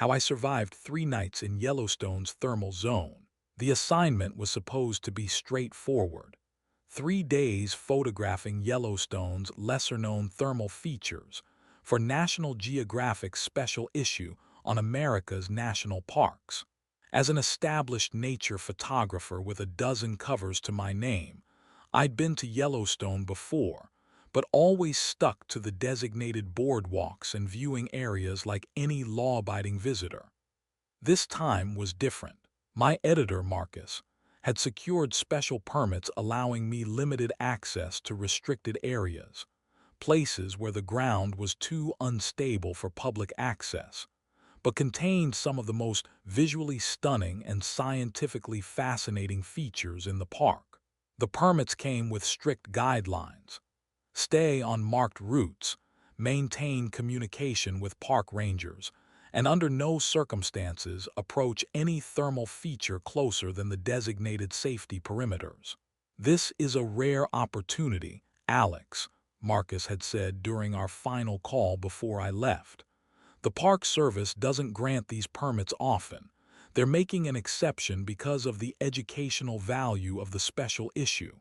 how I survived 3 nights in Yellowstone's thermal zone. The assignment was supposed to be straightforward. 3 days photographing Yellowstone's lesser-known thermal features for National Geographic's special issue on America's national parks. As an established nature photographer with a dozen covers to my name, I'd been to Yellowstone before, but always stuck to the designated boardwalks and viewing areas like any law-abiding visitor. This time was different. My editor, Marcus, had secured special permits allowing me limited access to restricted areas, places where the ground was too unstable for public access, but contained some of the most visually stunning and scientifically fascinating features in the park. The permits came with strict guidelines: stay on marked routes, maintain communication with park rangers, and under no circumstances approach any thermal feature closer than the designated safety perimeters. "This is a rare opportunity, Alex," Marcus had said during our final call before I left. "The Park Service doesn't grant these permits often. They're making an exception because of the educational value of the special issue."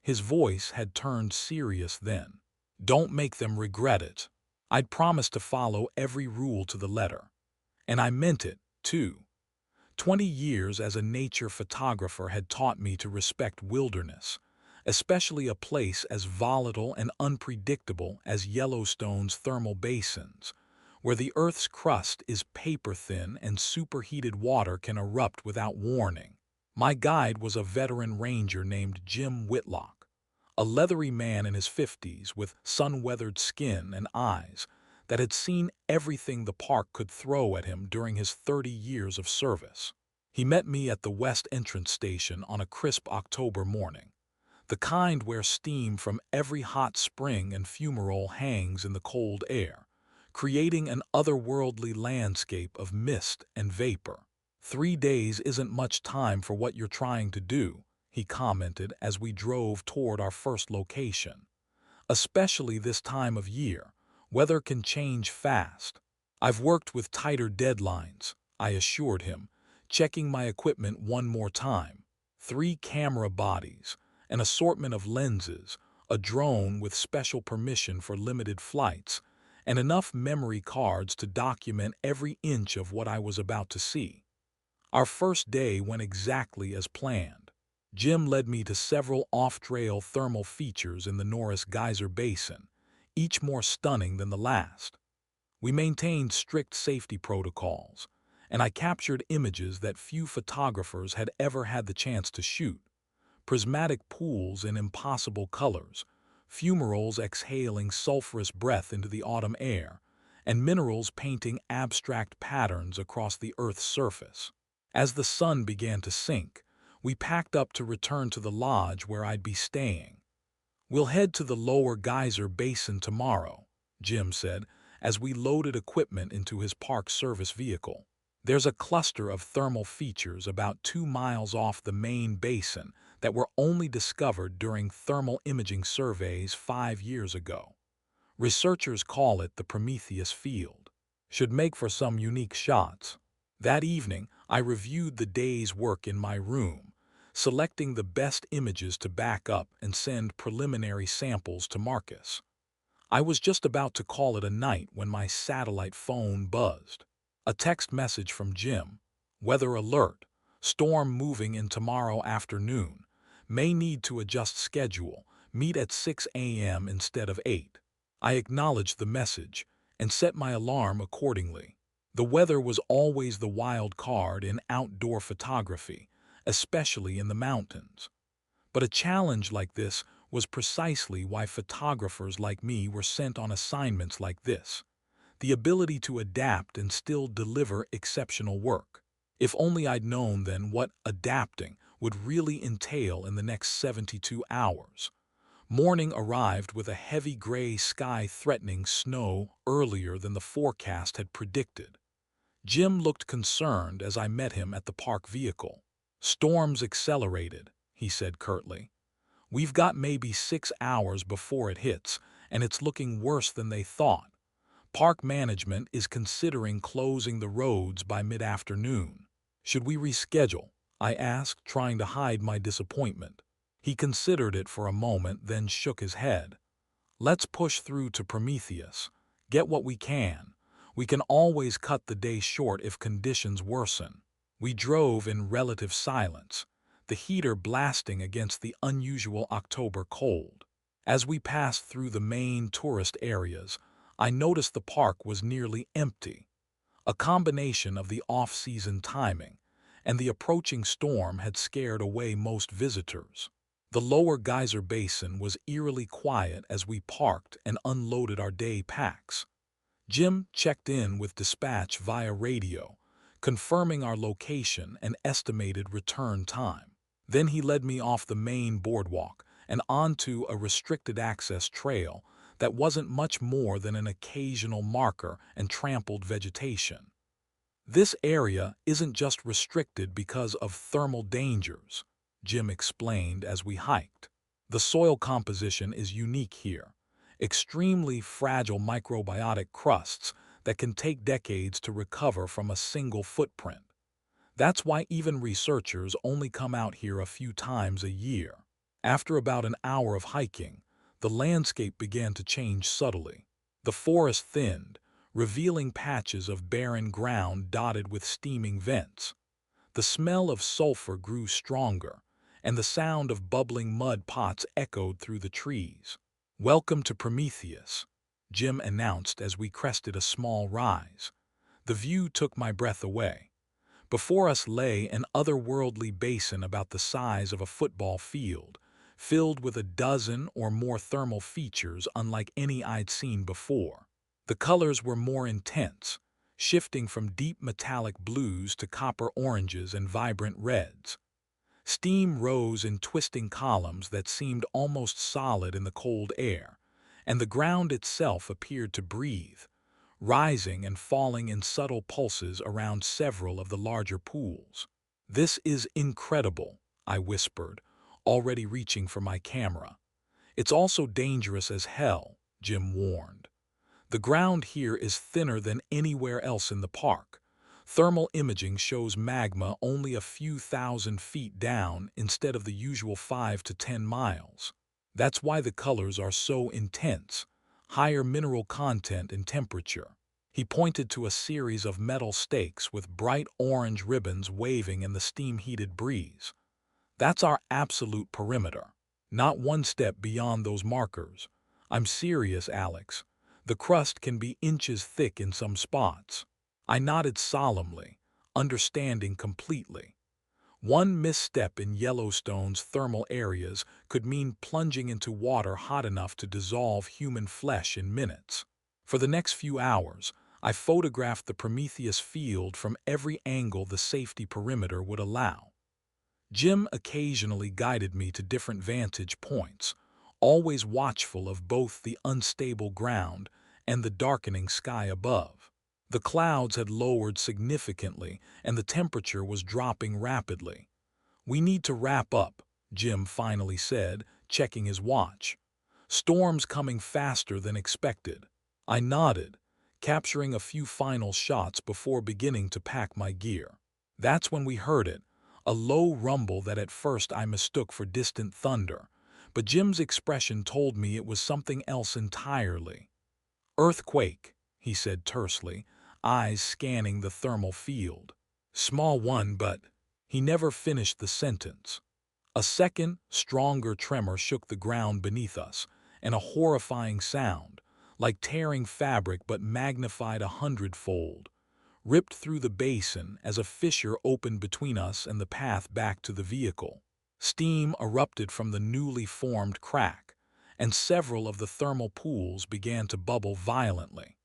His voice had turned serious then. "Don't make them regret it." I'd promised to follow every rule to the letter. And I meant it, too. 20 years as a nature photographer had taught me to respect wilderness, especially a place as volatile and unpredictable as Yellowstone's thermal basins, where the Earth's crust is paper-thin and superheated water can erupt without warning. My guide was a veteran ranger named Jim Whitlock, a leathery man in his 50s with sun-weathered skin and eyes that had seen everything the park could throw at him during his 30 years of service. He met me at the West Entrance Station on a crisp October morning, the kind where steam from every hot spring and fumarole hangs in the cold air, creating an otherworldly landscape of mist and vapor. "3 days isn't much time for what you're trying to do," he commented as we drove toward our first location. "Especially this time of year, weather can change fast." "I've worked with tighter deadlines," I assured him, checking my equipment one more time. 3 camera bodies, an assortment of lenses, a drone with special permission for limited flights, and enough memory cards to document every inch of what I was about to see. Our first day went exactly as planned. Jim led me to several off-trail thermal features in the Norris Geyser Basin, each more stunning than the last. We maintained strict safety protocols, and I captured images that few photographers had ever had the chance to shoot: prismatic pools in impossible colors, fumaroles exhaling sulfurous breath into the autumn air, and minerals painting abstract patterns across the Earth's surface. As the sun began to sink, we packed up to return to the lodge where I'd be staying. "We'll head to the lower geyser basin tomorrow," Jim said as we loaded equipment into his Park Service vehicle. "There's a cluster of thermal features about 2 miles off the main basin that were only discovered during thermal imaging surveys 5 years ago. Researchers call it the Prometheus Field. Should make for some unique shots." That evening, I reviewed the day's work in my room, selecting the best images to back up and send preliminary samples to Marcus. I was just about to call it a night when my satellite phone buzzed. A text message from Jim: "Weather alert. Storm moving in tomorrow afternoon. May need to adjust schedule. Meet at 6 a.m. instead of 8. I acknowledged the message and set my alarm accordingly. The weather was always the wild card in outdoor photography, especially in the mountains. But a challenge like this was precisely why photographers like me were sent on assignments like this: the ability to adapt and still deliver exceptional work. If only I'd known then what adapting would really entail in the next 72 hours. Morning arrived with a heavy gray sky threatening snow earlier than the forecast had predicted. Jim looked concerned as I met him at the park vehicle. "Storm's accelerated," he said curtly. "We've got maybe 6 hours before it hits, and it's looking worse than they thought. Park management is considering closing the roads by mid-afternoon. Should we reschedule? I asked, trying to hide my disappointment. He considered it for a moment, then shook his head. Let's push through to Prometheus. Get what we can. We can always cut the day short if conditions worsen. We drove in relative silence, the heater blasting against the unusual October cold. As we passed through the main tourist areas, I noticed the park was nearly empty. A combination of the off-season timing and the approaching storm had scared away most visitors. The lower geyser basin was eerily quiet as we parked and unloaded our day packs. Jim checked in with dispatch via radio, confirming our location and estimated return time. Then he led me off the main boardwalk and onto a restricted access trail that wasn't much more than an occasional marker and trampled vegetation. This area isn't just restricted because of thermal dangers, Jim explained as we hiked. The soil composition is unique here. Extremely fragile microbiotic crusts that can take decades to recover from a single footprint. That's why even researchers only come out here a few times a year. After about an hour of hiking, the landscape began to change subtly. The forest thinned, revealing patches of barren ground dotted with steaming vents. The smell of sulfur grew stronger, and the sound of bubbling mud pots echoed through the trees. "Welcome to Prometheus," Jim announced as we crested a small rise. The view took my breath away. Before us lay an otherworldly basin about the size of a football field, filled with a dozen or more thermal features unlike any I'd seen before. The colors were more intense, shifting from deep metallic blues to copper oranges and vibrant reds. Steam rose in twisting columns that seemed almost solid in the cold air, and the ground itself appeared to breathe, rising and falling in subtle pulses around several of the larger pools. "This is incredible," I whispered, already reaching for my camera. "It's also dangerous as hell," Jim warned. "The ground here is thinner than anywhere else in the park. Thermal imaging shows magma only a few thousand feet down instead of the usual 5 to 10 miles. That's why the colors are so intense, higher mineral content and temperature." He pointed to a series of metal stakes with bright orange ribbons waving in the steam-heated breeze. "That's our absolute perimeter. Not one step beyond those markers. I'm serious, Alex. The crust can be inches thick in some spots." I nodded solemnly, understanding completely. One misstep in Yellowstone's thermal areas could mean plunging into water hot enough to dissolve human flesh in minutes. For the next few hours, I photographed the Prometheus field from every angle the safety perimeter would allow. Jim occasionally guided me to different vantage points, always watchful of both the unstable ground and the darkening sky above. The clouds had lowered significantly and the temperature was dropping rapidly. "We need to wrap up," Jim finally said, checking his watch. "Storm's coming faster than expected." I nodded, capturing a few final shots before beginning to pack my gear. That's when we heard it, a low rumble that at first I mistook for distant thunder, but Jim's expression told me it was something else entirely. "Earthquake," he said tersely, eyes scanning the thermal field. "Small one, but—" He never finished the sentence. A second, stronger tremor shook the ground beneath us, and a horrifying sound, like tearing fabric but magnified 100-fold, ripped through the basin as a fissure opened between us and the path back to the vehicle. Steam erupted from the newly formed crack, and several of the thermal pools began to bubble violently.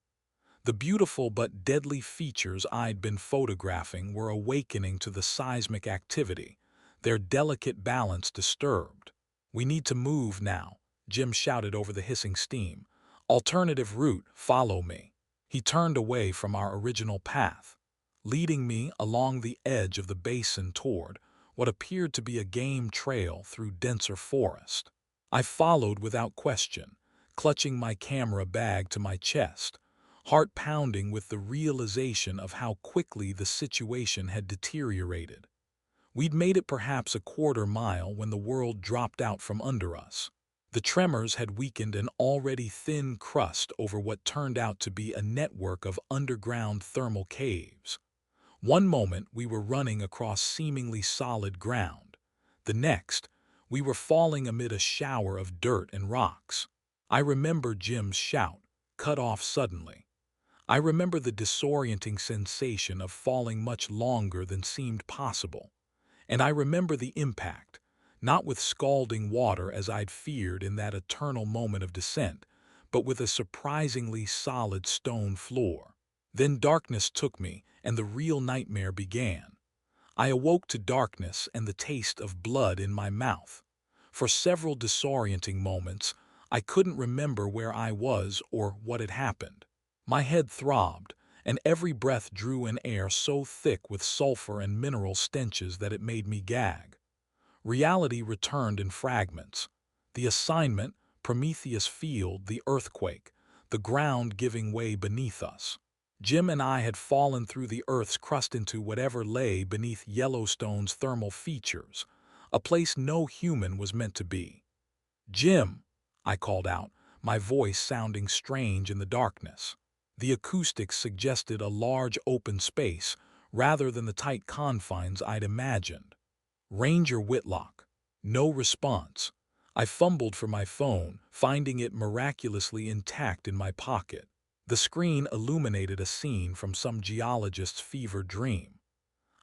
The beautiful but deadly features I'd been photographing were awakening to the seismic activity, their delicate balance disturbed. "We need to move now," Jim shouted over the hissing steam. "Alternative route, follow me." He turned away from our original path, leading me along the edge of the basin toward what appeared to be a game trail through denser forest. I followed without question, clutching my camera bag to my chest, heart pounding with the realization of how quickly the situation had deteriorated. We'd made it perhaps a quarter mile when the world dropped out from under us. The tremors had weakened an already thin crust over what turned out to be a network of underground thermal caves. One moment we were running across seemingly solid ground. The next, we were falling amid a shower of dirt and rocks. I remember Jim's shout, cut off suddenly. I remember the disorienting sensation of falling much longer than seemed possible. And I remember the impact, not with scalding water as I'd feared in that eternal moment of descent, but with a surprisingly solid stone floor. Then darkness took me, and the real nightmare began. I awoke to darkness and the taste of blood in my mouth. For several disorienting moments, I couldn't remember where I was or what had happened. My head throbbed, and every breath drew in air so thick with sulfur and mineral stenches that it made me gag. Reality returned in fragments. The assignment, Prometheus Field, the earthquake, the ground giving way beneath us. Jim and I had fallen through the Earth's crust into whatever lay beneath Yellowstone's thermal features, a place no human was meant to be. "Jim," I called out, my voice sounding strange in the darkness. The acoustics suggested a large open space rather than the tight confines I'd imagined. "Ranger Whitlock." No response. I fumbled for my phone, finding it miraculously intact in my pocket. The screen illuminated a scene from some geologist's fevered dream.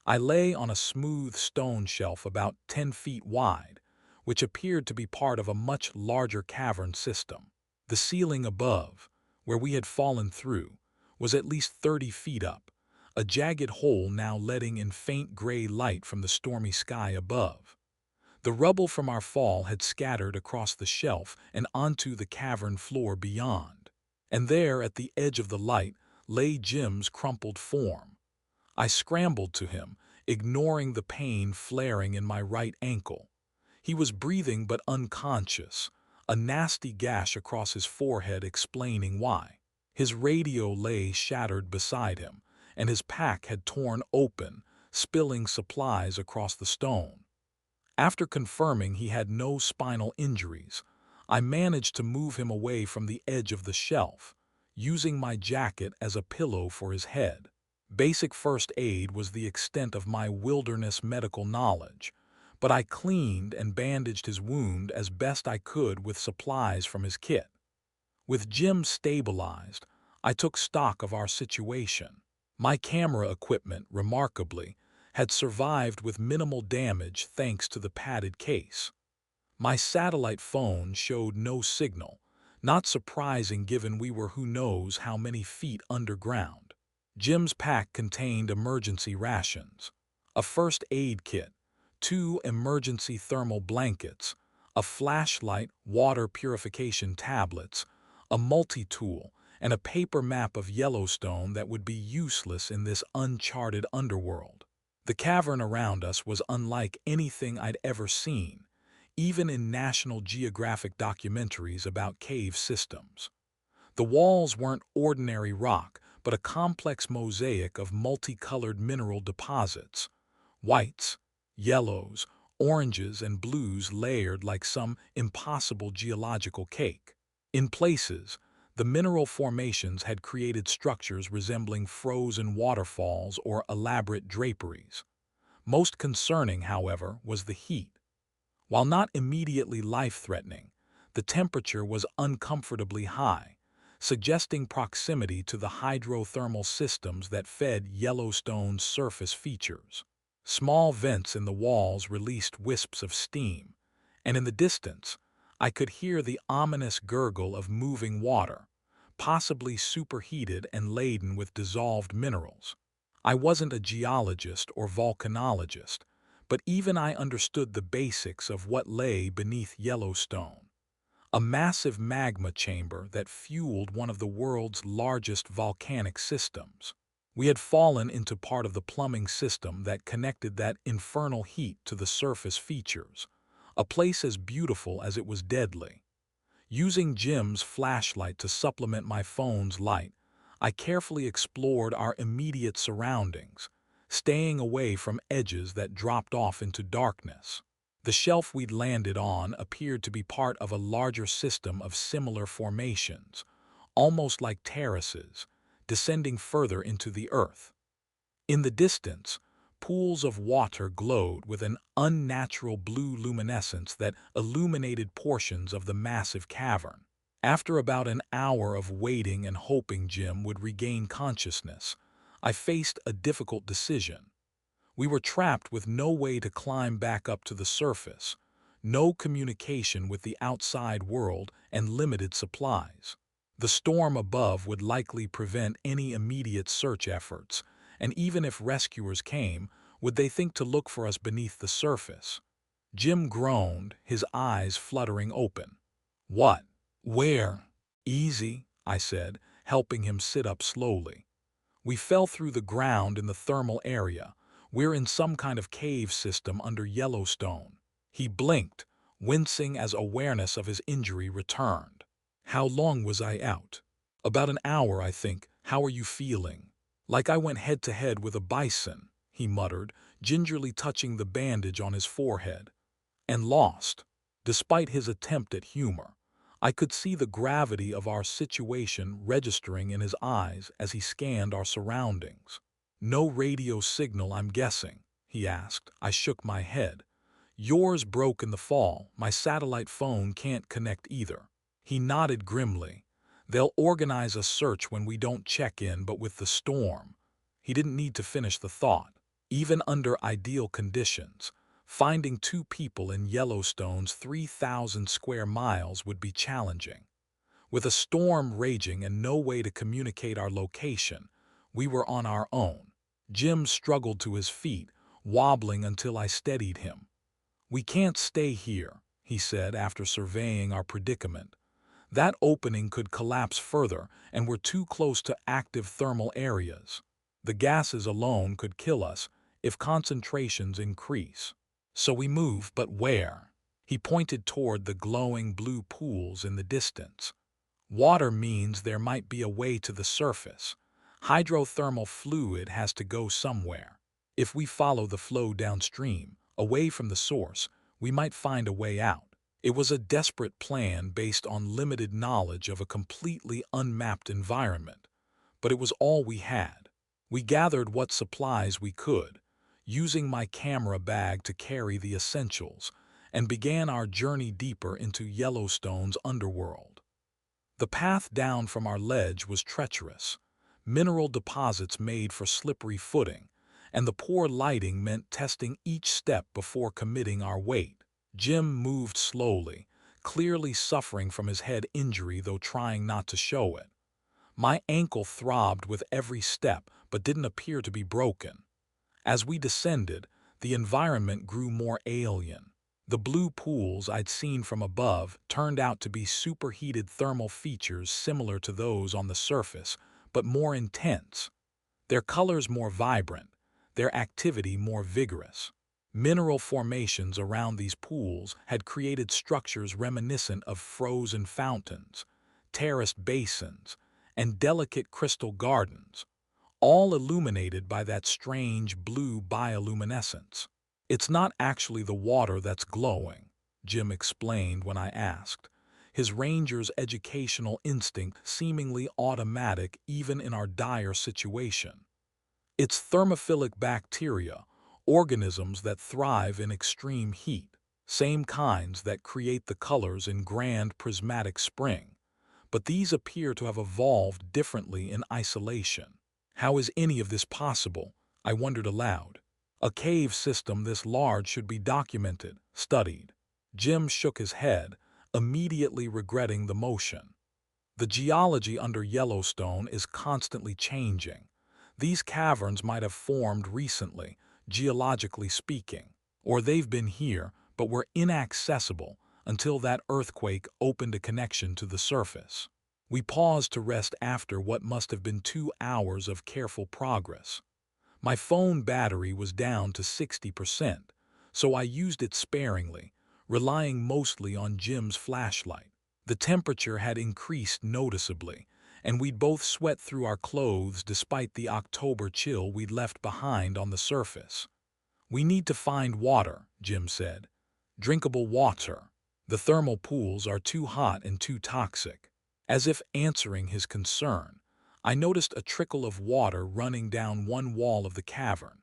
I lay on a smooth stone shelf about 10 feet wide, which appeared to be part of a much larger cavern system. The ceiling above, where we had fallen through, was at least 30 feet up, a jagged hole now letting in faint gray light from the stormy sky above. The rubble from our fall had scattered across the shelf and onto the cavern floor beyond. And there, at the edge of the light, lay Jim's crumpled form. I scrambled to him, ignoring the pain flaring in my right ankle. He was breathing but unconscious, a nasty gash across his forehead explaining why. His radio lay shattered beside him, and his pack had torn open, spilling supplies across the stone. After confirming he had no spinal injuries, I managed to move him away from the edge of the shelf, using my jacket as a pillow for his head. Basic first aid was the extent of my wilderness medical knowledge, but I cleaned and bandaged his wound as best I could with supplies from his kit. With Jim stabilized, I took stock of our situation. My camera equipment, remarkably, had survived with minimal damage thanks to the padded case. My satellite phone showed no signal, not surprising given we were who knows how many feet underground. Jim's pack contained emergency rations, a first aid kit, 2 emergency thermal blankets, a flashlight, water purification tablets, a multi-tool, and a paper map of Yellowstone that would be useless in this uncharted underworld. The cavern around us was unlike anything I'd ever seen, even in National Geographic documentaries about cave systems. The walls weren't ordinary rock, but a complex mosaic of multicolored mineral deposits, whites, yellows, oranges, and blues layered like some impossible geological cake. In places, the mineral formations had created structures resembling frozen waterfalls or elaborate draperies. Most concerning, however, was the heat. While not immediately life-threatening, the temperature was uncomfortably high, suggesting proximity to the hydrothermal systems that fed Yellowstone's surface features. Small vents in the walls released wisps of steam, and in the distance, I could hear the ominous gurgle of moving water, possibly superheated and laden with dissolved minerals. I wasn't a geologist or volcanologist, but even I understood the basics of what lay beneath Yellowstone, a massive magma chamber that fueled one of the world's largest volcanic systems. We had fallen into part of the plumbing system that connected that infernal heat to the surface features, a place as beautiful as it was deadly. Using Jim's flashlight to supplement my phone's light, I carefully explored our immediate surroundings, staying away from edges that dropped off into darkness. The shelf we'd landed on appeared to be part of a larger system of similar formations, almost like terraces, descending further into the earth. In the distance, pools of water glowed with an unnatural blue luminescence that illuminated portions of the massive cavern. After about an hour of waiting and hoping Jim would regain consciousness, I faced a difficult decision. We were trapped with no way to climb back up to the surface, no communication with the outside world, and limited supplies. The storm above would likely prevent any immediate search efforts, and even if rescuers came, would they think to look for us beneath the surface? Jim groaned, his eyes fluttering open. What? Where? Easy, I said, helping him sit up slowly. We fell through the ground in the thermal area. We're in some kind of cave system under Yellowstone. He blinked, wincing as awareness of his injury returned. How long was I out? About an hour, I think. How are you feeling? Like I went head to head with a bison, he muttered, gingerly touching the bandage on his forehead. And lost. Despite his attempt at humor, I could see the gravity of our situation registering in his eyes as he scanned our surroundings. No radio signal, I'm guessing, he asked. I shook my head. Yours broke in the fall. My satellite phone can't connect either. He nodded grimly. They'll organize a search when we don't check in, but with the storm. He didn't need to finish the thought. Even under ideal conditions, finding two people in Yellowstone's 3,000 square miles would be challenging. With a storm raging and no way to communicate our location, we were on our own. Jim struggled to his feet, wobbling until I steadied him. We can't stay here, he said after surveying our predicament. That opening could collapse further, and we're too close to active thermal areas. The gases alone could kill us if concentrations increase. So we move, but where? He pointed toward the glowing blue pools in the distance. Water means there might be a way to the surface. Hydrothermal fluid has to go somewhere. If we follow the flow downstream, away from the source, we might find a way out. It was a desperate plan based on limited knowledge of a completely unmapped environment, but it was all we had. We gathered what supplies we could, using my camera bag to carry the essentials, and began our journey deeper into Yellowstone's underworld. The path down from our ledge was treacherous. Mineral deposits made for slippery footing, and the poor lighting meant testing each step before committing our weight. Jim moved slowly, clearly suffering from his head injury though trying not to show it. My ankle throbbed with every step but didn't appear to be broken. As we descended, the environment grew more alien. The blue pools I'd seen from above turned out to be superheated thermal features similar to those on the surface, but more intense. Their colors more vibrant, their activity more vigorous. Mineral formations around these pools had created structures reminiscent of frozen fountains, terraced basins, and delicate crystal gardens, all illuminated by that strange blue bioluminescence. It's not actually the water that's glowing, Jim explained when I asked, his ranger's educational instinct seemingly automatic even in our dire situation. It's thermophilic bacteria, organisms that thrive in extreme heat, same kinds that create the colors in grand prismatic spring. But these appear to have evolved differently in isolation. How is any of this possible? I wondered aloud. A cave system this large should be documented, studied. Jim shook his head, immediately regretting the motion. The geology under Yellowstone is constantly changing. These caverns might have formed recently, geologically speaking, or they've been here but were inaccessible until that earthquake opened a connection to the surface. We paused to rest after what must have been 2 hours of careful progress. My phone battery was down to 60%, so I used it sparingly, relying mostly on Jim's flashlight. The temperature had increased noticeably, and we'd both sweat through our clothes despite the October chill we'd left behind on the surface. "We need to find water," Jim said. "Drinkable water. The thermal pools are too hot and too toxic." As if answering his concern, I noticed a trickle of water running down one wall of the cavern,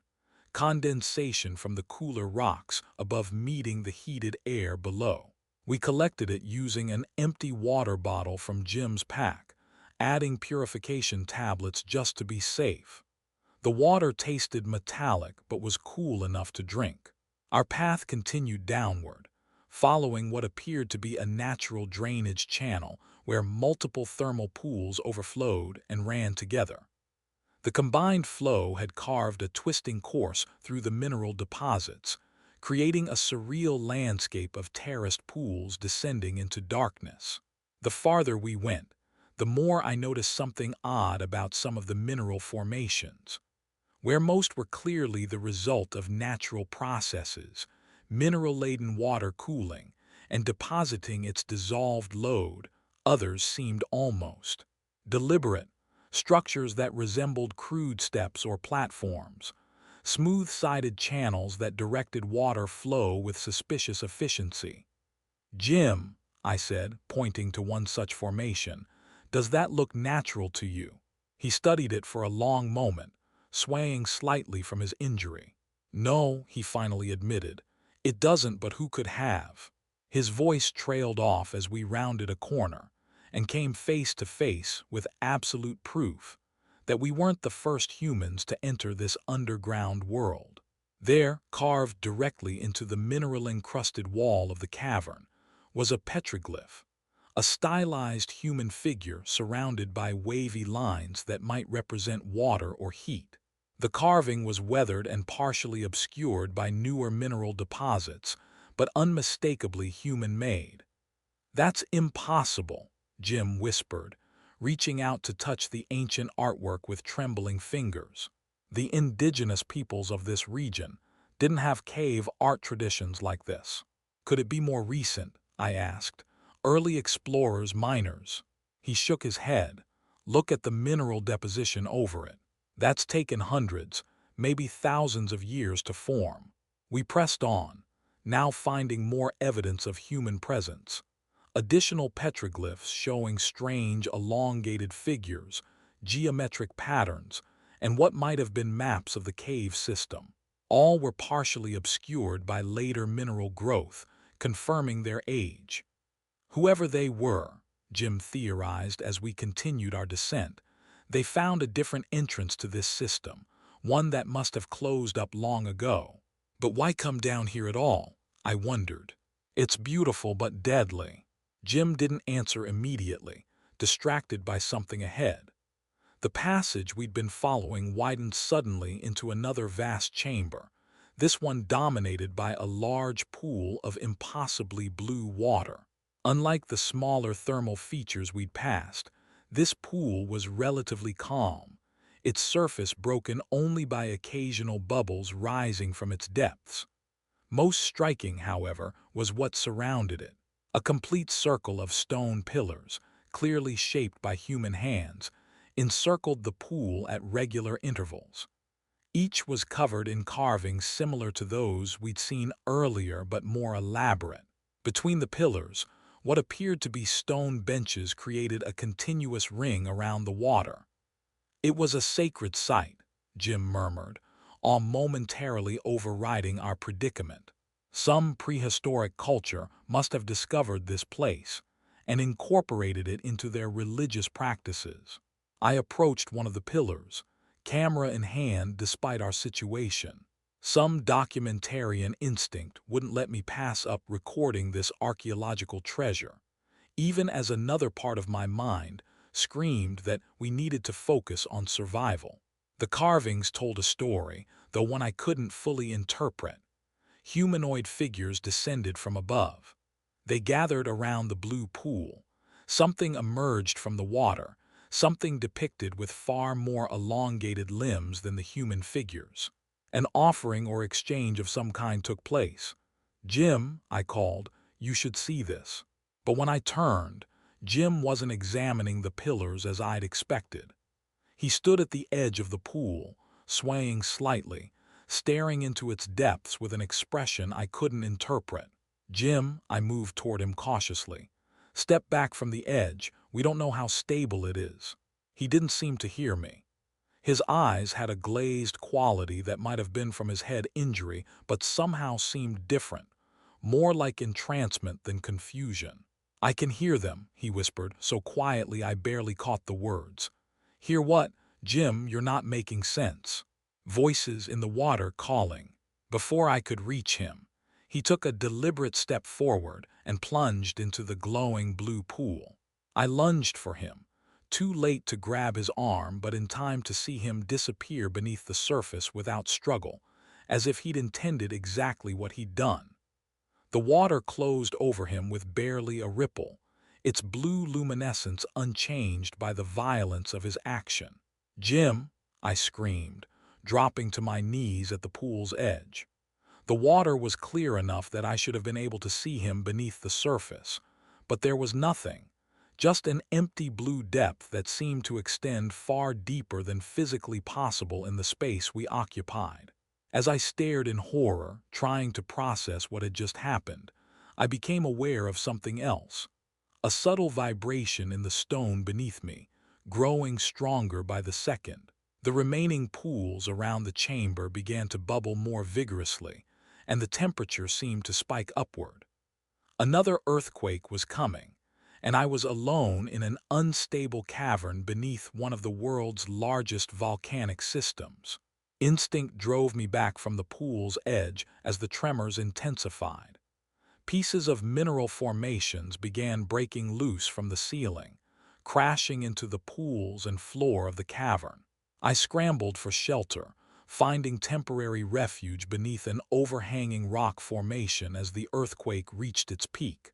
condensation from the cooler rocks above meeting the heated air below. We collected it using an empty water bottle from Jim's pack, adding purification tablets just to be safe. The water tasted metallic but was cool enough to drink. Our path continued downward, following what appeared to be a natural drainage channel where multiple thermal pools overflowed and ran together. The combined flow had carved a twisting course through the mineral deposits, creating a surreal landscape of terraced pools descending into darkness. The farther we went, the more I noticed something odd about some of the mineral formations. Where most were clearly the result of natural processes, mineral-laden water cooling and depositing its dissolved load, others seemed almost deliberate, structures that resembled crude steps or platforms, smooth-sided channels that directed water flow with suspicious efficiency. "Jim," I said, pointing to one such formation, "does that look natural to you?" He studied it for a long moment, swaying slightly from his injury. "No," he finally admitted, "it doesn't, but who could have?" His voice trailed off as we rounded a corner and came face to face with absolute proof that we weren't the first humans to enter this underground world. There, carved directly into the mineral-encrusted wall of the cavern, was a petroglyph, a stylized human figure surrounded by wavy lines that might represent water or heat. The carving was weathered and partially obscured by newer mineral deposits, but unmistakably human-made. "That's impossible," Jim whispered, reaching out to touch the ancient artwork with trembling fingers. "The indigenous peoples of this region didn't have cave art traditions like this." "Could it be more recent?" I asked. "Early explorers, miners?" He shook his head. "Look at the mineral deposition over it. That's taken hundreds, maybe thousands of years to form." We pressed on, now finding more evidence of human presence. Additional petroglyphs showing strange, elongated figures, geometric patterns, and what might have been maps of the cave system. All were partially obscured by later mineral growth, confirming their age. "Whoever they were," Jim theorized as we continued our descent, "they found a different entrance to this system, one that must have closed up long ago." "But why come down here at all?" I wondered. "It's beautiful but deadly." Jim didn't answer immediately, distracted by something ahead. The passage we'd been following widened suddenly into another vast chamber, this one dominated by a large pool of impossibly blue water. Unlike the smaller thermal features we'd passed, this pool was relatively calm, its surface broken only by occasional bubbles rising from its depths. Most striking, however, was what surrounded it. A complete circle of stone pillars, clearly shaped by human hands, encircled the pool at regular intervals. Each was covered in carvings similar to those we'd seen earlier but more elaborate. Between the pillars, what appeared to be stone benches created a continuous ring around the water. "It was a sacred site," Jim murmured, all momentarily overriding our predicament. "Some prehistoric culture must have discovered this place and incorporated it into their religious practices." I approached one of the pillars, camera in hand despite our situation. Some documentarian instinct wouldn't let me pass up recording this archaeological treasure, even as another part of my mind screamed that we needed to focus on survival. The carvings told a story, though one I couldn't fully interpret. Humanoid figures descended from above. They gathered around the blue pool. Something emerged from the water, something depicted with far more elongated limbs than the human figures. An offering or exchange of some kind took place. "Jim," I called, "you should see this." But when I turned, Jim wasn't examining the pillars as I'd expected. He stood at the edge of the pool, swaying slightly, staring into its depths with an expression I couldn't interpret. "Jim," I moved toward him cautiously. "Step back from the edge. We don't know how stable it is." He didn't seem to hear me. His eyes had a glazed quality that might have been from his head injury, but somehow seemed different, more like entrancement than confusion. "I can hear them," he whispered, so quietly I barely caught the words. "Hear what?" "Jim, you're not making sense." Voices in the water calling. Before I could reach him, he took a deliberate step forward and plunged into the glowing blue pool. I lunged for him, too late to grab his arm but in time to see him disappear beneath the surface without struggle, as if he'd intended exactly what he'd done. The water closed over him with barely a ripple, its blue luminescence unchanged by the violence of his action. "Jim!" I screamed, dropping to my knees at the pool's edge. The water was clear enough that I should have been able to see him beneath the surface, but there was nothing, just an empty blue depth that seemed to extend far deeper than physically possible in the space we occupied. As I stared in horror, trying to process what had just happened, I became aware of something else. A subtle vibration in the stone beneath me, growing stronger by the second. The remaining pools around the chamber began to bubble more vigorously, and the temperature seemed to spike upward. Another earthquake was coming, and I was alone in an unstable cavern beneath one of the world's largest volcanic systems. Instinct drove me back from the pool's edge as the tremors intensified. Pieces of mineral formations began breaking loose from the ceiling, crashing into the pools and floor of the cavern. I scrambled for shelter, finding temporary refuge beneath an overhanging rock formation as the earthquake reached its peak.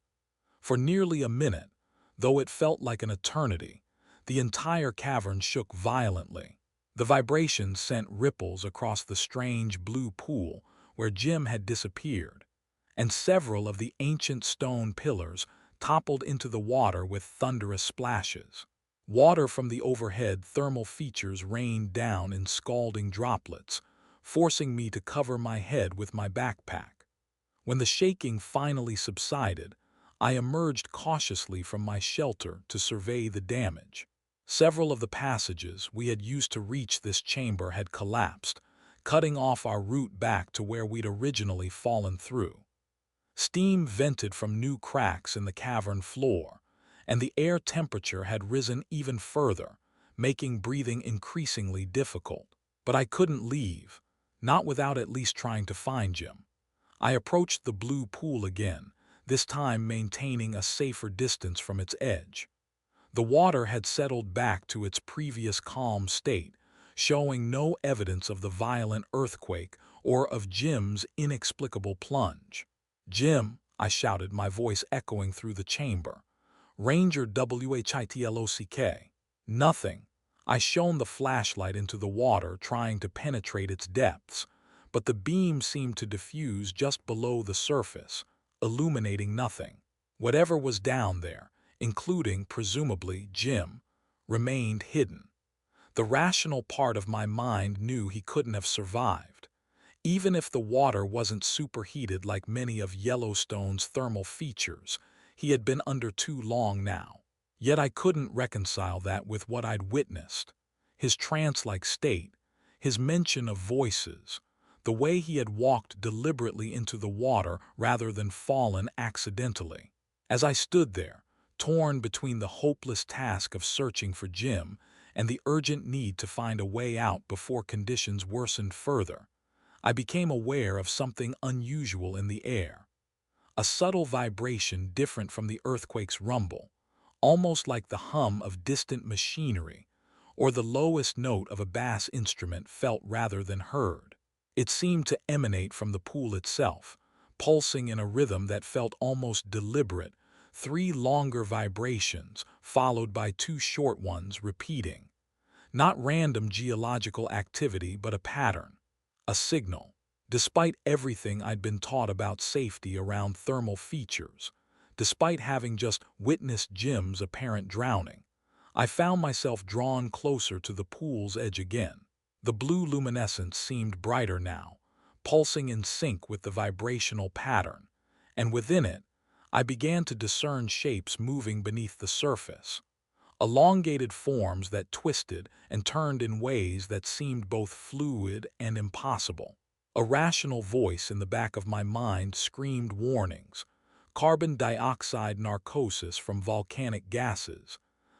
For nearly a minute, though it felt like an eternity, the entire cavern shook violently. The vibrations sent ripples across the strange blue pool where Jim had disappeared, and several of the ancient stone pillars toppled into the water with thunderous splashes. Water from the overhead thermal features rained down in scalding droplets, forcing me to cover my head with my backpack. When the shaking finally subsided, I emerged cautiously from my shelter to survey the damage. Several of the passages we had used to reach this chamber had collapsed, cutting off our route back to where we'd originally fallen through. Steam vented from new cracks in the cavern floor, and the air temperature had risen even further, making breathing increasingly difficult. But I couldn't leave, not without at least trying to find Jim. I approached the blue pool again, this time maintaining a safer distance from its edge. The water had settled back to its previous calm state, showing no evidence of the violent earthquake or of Jim's inexplicable plunge. "Jim!" I shouted, my voice echoing through the chamber. "Ranger WHITLOCK." Nothing. I shone the flashlight into the water, trying to penetrate its depths, but the beam seemed to diffuse just below the surface, illuminating nothing. Whatever was down there, including, presumably, Jim, remained hidden. The rational part of my mind knew he couldn't have survived. Even if the water wasn't superheated like many of Yellowstone's thermal features, he had been under too long now. Yet I couldn't reconcile that with what I'd witnessed. His trance-like state, his mention of voices, the way he had walked deliberately into the water rather than fallen accidentally. As I stood there, torn between the hopeless task of searching for Jim and the urgent need to find a way out before conditions worsened further, I became aware of something unusual in the air. A subtle vibration different from the earthquake's rumble, almost like the hum of distant machinery or the lowest note of a bass instrument felt rather than heard. It seemed to emanate from the pool itself, pulsing in a rhythm that felt almost deliberate, 3 longer vibrations followed by 2 short ones repeating. Not random geological activity, but a pattern, a signal. Despite everything I'd been taught about safety around thermal features, Despite having just witnessed Jim's apparent drowning, I found myself drawn closer to the pool's edge again. The blue luminescence seemed brighter now, pulsing in sync with the vibrational pattern, and within it, I began to discern shapes moving beneath the surface. Elongated forms that twisted and turned in ways that seemed both fluid and impossible. A rational voice in the back of my mind screamed warnings: carbon dioxide narcosis from volcanic gases,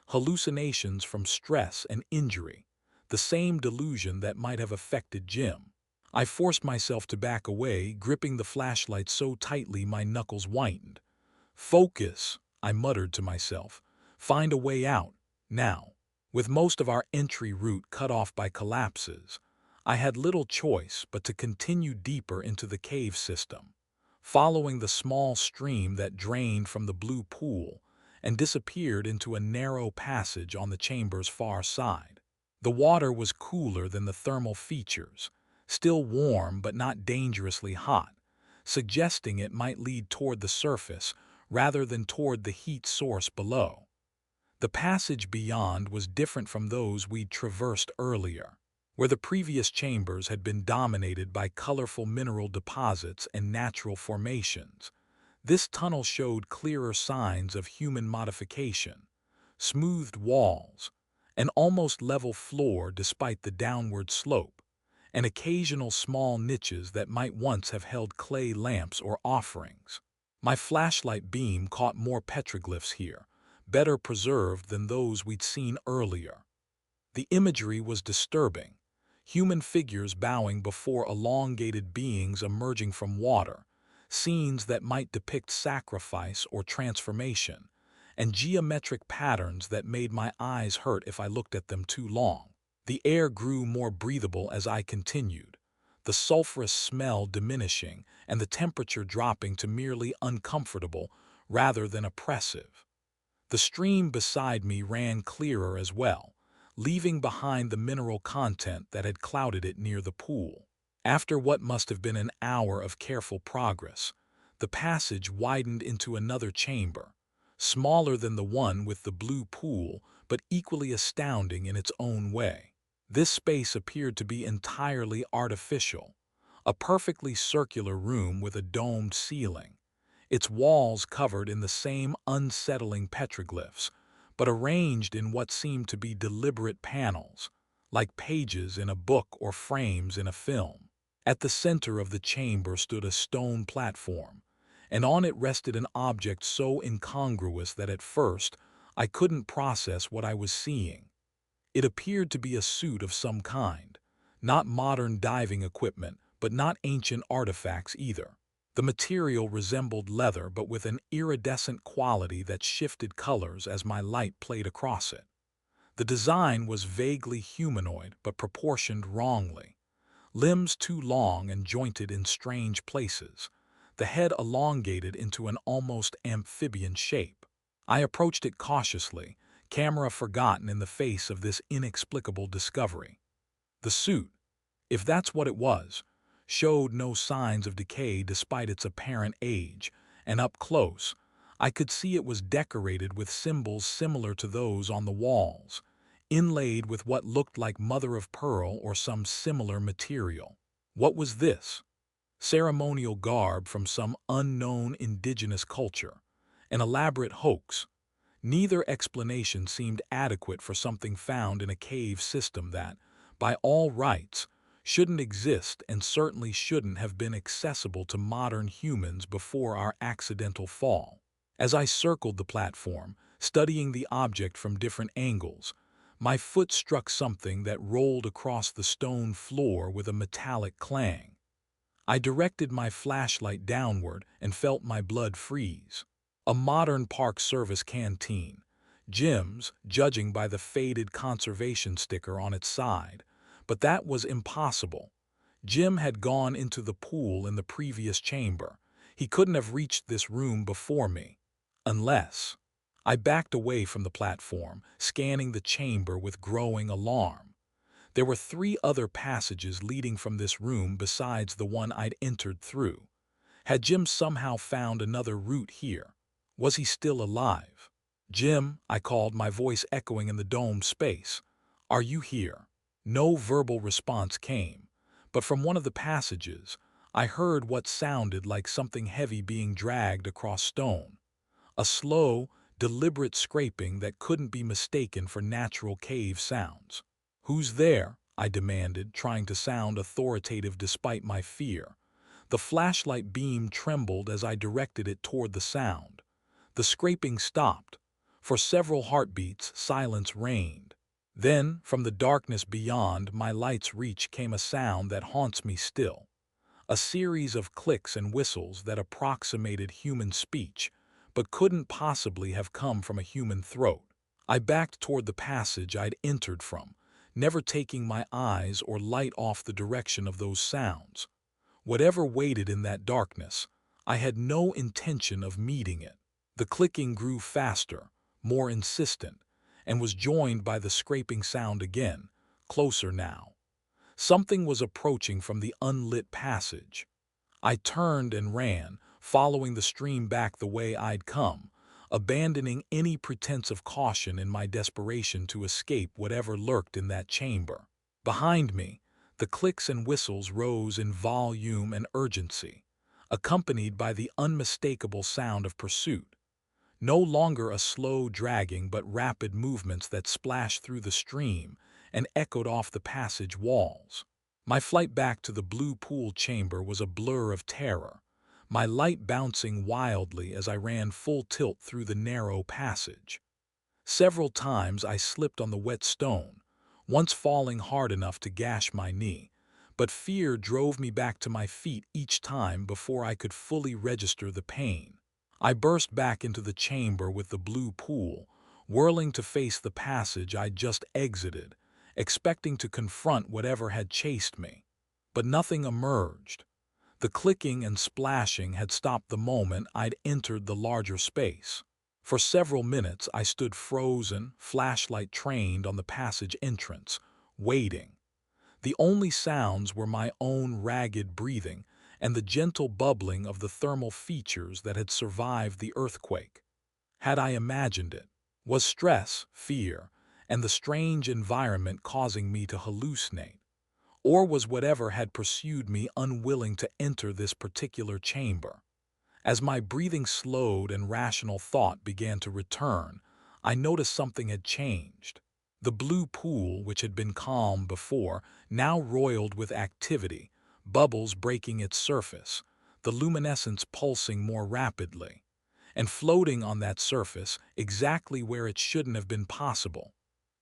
hallucinations from stress and injury, the same delusion that might have affected Jim. I forced myself to back away, gripping the flashlight so tightly my knuckles whitened. "Focus," I muttered to myself. "Find a way out, now." With most of our entry route cut off by collapses, I had little choice but to continue deeper into the cave system, following the small stream that drained from the blue pool and disappeared into a narrow passage on the chamber's far side. The water was cooler than the thermal features, still warm but not dangerously hot, suggesting it might lead toward the surface rather than toward the heat source below. The passage beyond was different from those we'd traversed earlier, where the previous chambers had been dominated by colorful mineral deposits and natural formations. This tunnel showed clearer signs of human modification: smoothed walls, an almost level floor despite the downward slope, and occasional small niches that might once have held clay lamps or offerings. My flashlight beam caught more petroglyphs here, better preserved than those we'd seen earlier. The imagery was disturbing: human figures bowing before elongated beings emerging from water, scenes that might depict sacrifice or transformation, and geometric patterns that made my eyes hurt if I looked at them too long. The air grew more breathable as I continued, the sulfurous smell diminishing and the temperature dropping to merely uncomfortable rather than oppressive. The stream beside me ran clearer as well, leaving behind the mineral content that had clouded it near the pool. After what must have been an hour of careful progress, the passage widened into another chamber, smaller than the one with the blue pool, but equally astounding in its own way. This space appeared to be entirely artificial, a perfectly circular room with a domed ceiling, its walls covered in the same unsettling petroglyphs, but arranged in what seemed to be deliberate panels, like pages in a book or frames in a film. At the center of the chamber stood a stone platform, and on it rested an object so incongruous that at first I couldn't process what I was seeing. It appeared to be a suit of some kind, not modern diving equipment, but not ancient artifacts either. The material resembled leather, but with an iridescent quality that shifted colors as my light played across it. The design was vaguely humanoid, but proportioned wrongly. Limbs too long and jointed in strange places, the head elongated into an almost amphibian shape. I approached it cautiously, camera forgotten in the face of this inexplicable discovery. The suit, if that's what it was, showed no signs of decay despite its apparent age, and up close, I could see it was decorated with symbols similar to those on the walls, inlaid with what looked like mother of pearl or some similar material. What was this? Ceremonial garb from some unknown indigenous culture, an elaborate hoax. Neither explanation seemed adequate for something found in a cave system that, by all rights, shouldn't exist and certainly shouldn't have been accessible to modern humans before our accidental fall. As I circled the platform, studying the object from different angles, my foot struck something that rolled across the stone floor with a metallic clang. I directed my flashlight downward and felt my blood freeze. A modern Park Service canteen, Jim's, judging by the faded conservation sticker on its side. But that was impossible. Jim had gone into the pool in the previous chamber. He couldn't have reached this room before me. Unless... I backed away from the platform, scanning the chamber with growing alarm. There were 3 other passages leading from this room besides the one I'd entered through. Had Jim somehow found another route here? Was he still alive? "Jim," I called, my voice echoing in the domed space. "Are you here?" No verbal response came, but from one of the passages, I heard what sounded like something heavy being dragged across stone. A slow, deliberate scraping that couldn't be mistaken for natural cave sounds. "Who's there?" I demanded, trying to sound authoritative despite my fear. The flashlight beam trembled as I directed it toward the sound. The scraping stopped. For several heartbeats, silence reigned. Then, from the darkness beyond my light's reach came a sound that haunts me still. A series of clicks and whistles that approximated human speech, but couldn't possibly have come from a human throat. I backed toward the passage I'd entered from, never taking my eyes or light off the direction of those sounds. Whatever waited in that darkness, I had no intention of meeting it. The clicking grew faster, more insistent, and was joined by the scraping sound again, closer now. Something was approaching from the unlit passage. I turned and ran, following the stream back the way I'd come, abandoning any pretense of caution in my desperation to escape whatever lurked in that chamber. Behind me, the clicks and whistles rose in volume and urgency, accompanied by the unmistakable sound of pursuit. No longer a slow dragging but rapid movements that splashed through the stream and echoed off the passage walls. My flight back to the blue pool chamber was a blur of terror, my light bouncing wildly as I ran full tilt through the narrow passage. Several times I slipped on the wet stone, once falling hard enough to gash my knee, but fear drove me back to my feet each time before I could fully register the pain. I burst back into the chamber with the blue pool, whirling to face the passage I'd just exited, expecting to confront whatever had chased me. But nothing emerged. The clicking and splashing had stopped the moment I'd entered the larger space. For several minutes I stood frozen, flashlight trained on the passage entrance, waiting. The only sounds were my own ragged breathing and the gentle bubbling of the thermal features that had survived the earthquake. Had I imagined it? Was stress, fear, and the strange environment causing me to hallucinate? Or was whatever had pursued me unwilling to enter this particular chamber? As my breathing slowed and rational thought began to return, I noticed something had changed. The blue pool, which had been calm before, now roiled with activity, bubbles breaking its surface, the luminescence pulsing more rapidly. And floating on that surface, exactly where it shouldn't have been possible,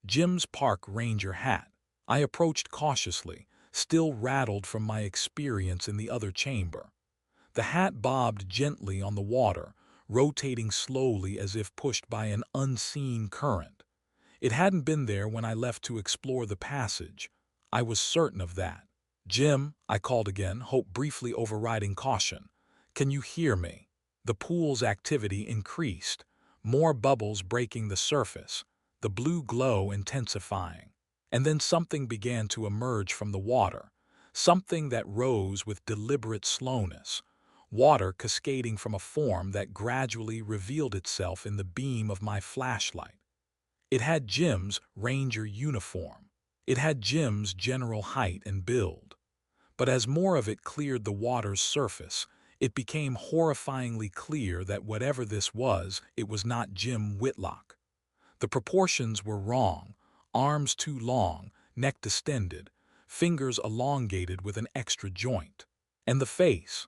Jim's park ranger hat. I approached cautiously, still rattled from my experience in the other chamber. The hat bobbed gently on the water, rotating slowly as if pushed by an unseen current. It hadn't been there when I left to explore the passage. I was certain of that. "Jim," I called again, hope briefly overriding caution. "Can you hear me?" The pool's activity increased, more bubbles breaking the surface, the blue glow intensifying. And then something began to emerge from the water, something that rose with deliberate slowness, water cascading from a form that gradually revealed itself in the beam of my flashlight. It had Jim's ranger uniform. It had Jim's general height and build. But as more of it cleared the water's surface, it became horrifyingly clear that whatever this was, it was not Jim Whitlock. The proportions were wrong, arms too long, neck distended, fingers elongated with an extra joint. And the face.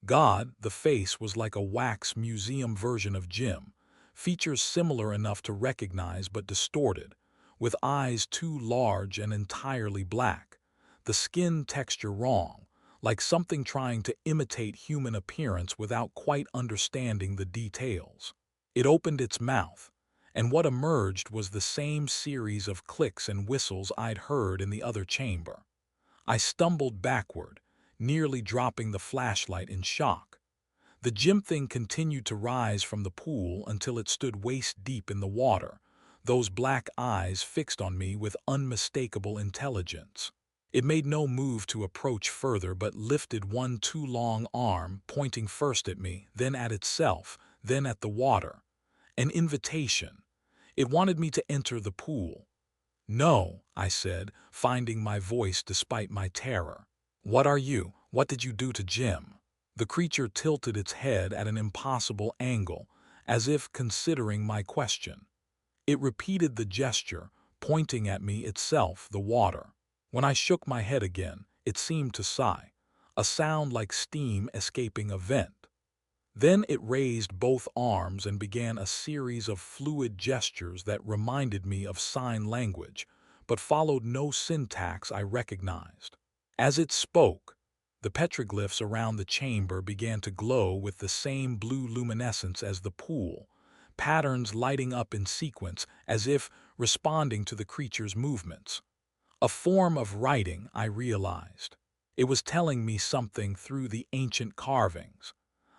God, the face was like a wax museum version of Jim, features similar enough to recognize but distorted, with eyes too large and entirely black, the skin texture wrong, like something trying to imitate human appearance without quite understanding the details. It opened its mouth, and what emerged was the same series of clicks and whistles I'd heard in the other chamber. I stumbled backward, nearly dropping the flashlight in shock. The Jim thing continued to rise from the pool until it stood waist-deep in the water, those black eyes fixed on me with unmistakable intelligence. It made no move to approach further but lifted one too long arm, pointing first at me, then at itself, then at the water. An invitation. It wanted me to enter the pool. "No," I said, finding my voice despite my terror. "What are you? What did you do to Jim?" The creature tilted its head at an impossible angle, as if considering my question. It repeated the gesture, pointing at me itself, the water. When I shook my head again, it seemed to sigh, a sound like steam escaping a vent. Then it raised both arms and began a series of fluid gestures that reminded me of sign language, but followed no syntax I recognized. As it spoke, the petroglyphs around the chamber began to glow with the same blue luminescence as the pool, patterns lighting up in sequence as if responding to the creature's movements. A form of writing, I realized. It was telling me something through the ancient carvings.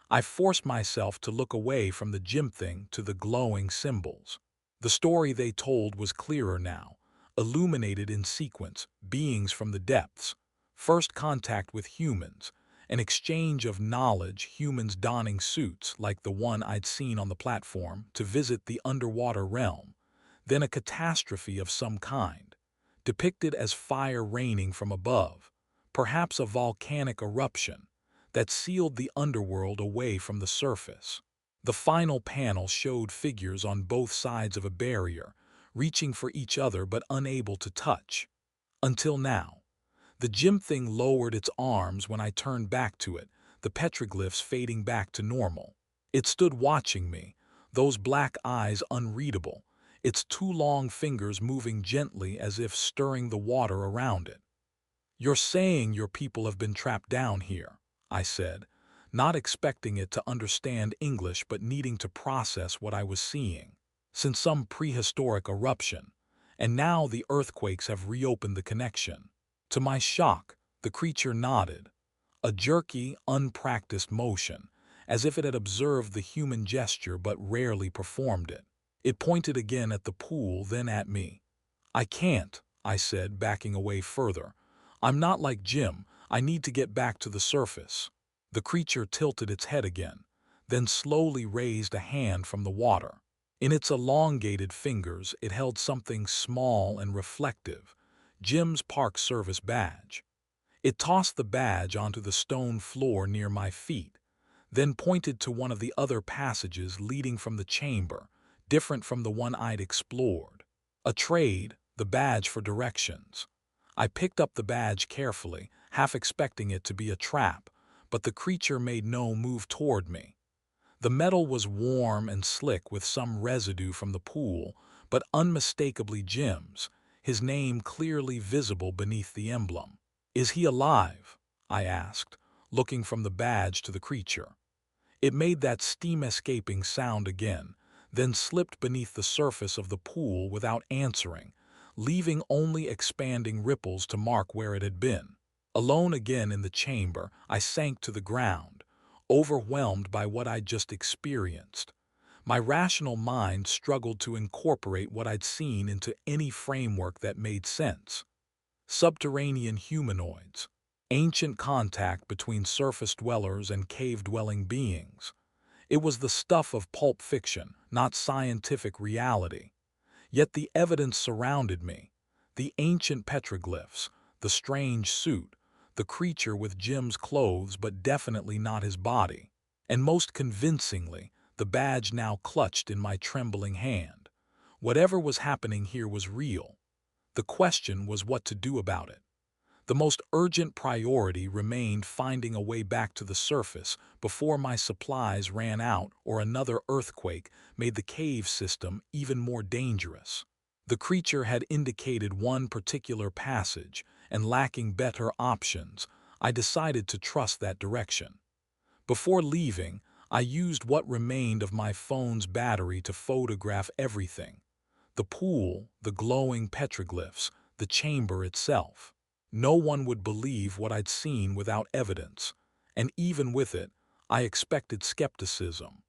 I forced myself to look away from the gym thing to the glowing symbols. The story they told was clearer now, illuminated in sequence, beings from the depths, first contact with humans, an exchange of knowledge, humans donning suits like the one I'd seen on the platform to visit the underwater realm, then a catastrophe of some kind, depicted as fire raining from above, perhaps a volcanic eruption, that sealed the underworld away from the surface. The final panel showed figures on both sides of a barrier, reaching for each other but unable to touch. Until now. The gym thing lowered its arms when I turned back to it, the petroglyphs fading back to normal. It stood watching me, those black eyes unreadable, its two long fingers moving gently as if stirring the water around it. "You're saying your people have been trapped down here," I said, not expecting it to understand English but needing to process what I was seeing. "Since some prehistoric eruption, and now the earthquakes have reopened the connection." To my shock, the creature nodded, a jerky, unpracticed motion, as if it had observed the human gesture but rarely performed it. It pointed again at the pool, then at me. "I can't," I said, backing away further. "I'm not like Jim. I need to get back to the surface." The creature tilted its head again, then slowly raised a hand from the water. In its elongated fingers, it held something small and reflective, Jim's Park Service badge. It tossed the badge onto the stone floor near my feet, then pointed to one of the other passages leading from the chamber, different from the one I'd explored. A trade, the badge for directions. I picked up the badge carefully, half expecting it to be a trap, but the creature made no move toward me. The metal was warm and slick with some residue from the pool, but unmistakably Jim's, his name clearly visible beneath the emblem. "Is he alive?" I asked, looking from the badge to the creature. It made that steam-escaping sound again, then slipped beneath the surface of the pool without answering, leaving only expanding ripples to mark where it had been. Alone again in the chamber, I sank to the ground, overwhelmed by what I'd just experienced. My rational mind struggled to incorporate what I'd seen into any framework that made sense. Subterranean humanoids, ancient contact between surface dwellers and cave-dwelling beings. It was the stuff of pulp fiction, not scientific reality. Yet the evidence surrounded me. The ancient petroglyphs, the strange suit, the creature with Jim's clothes but definitely not his body, and most convincingly, the badge now clutched in my trembling hand. Whatever was happening here was real. The question was what to do about it. The most urgent priority remained finding a way back to the surface before my supplies ran out or another earthquake made the cave system even more dangerous. The creature had indicated one particular passage, and lacking better options, I decided to trust that direction. Before leaving, I used what remained of my phone's battery to photograph everything. The pool, the glowing petroglyphs, the chamber itself. No one would believe what I'd seen without evidence, and even with it, I expected skepticism.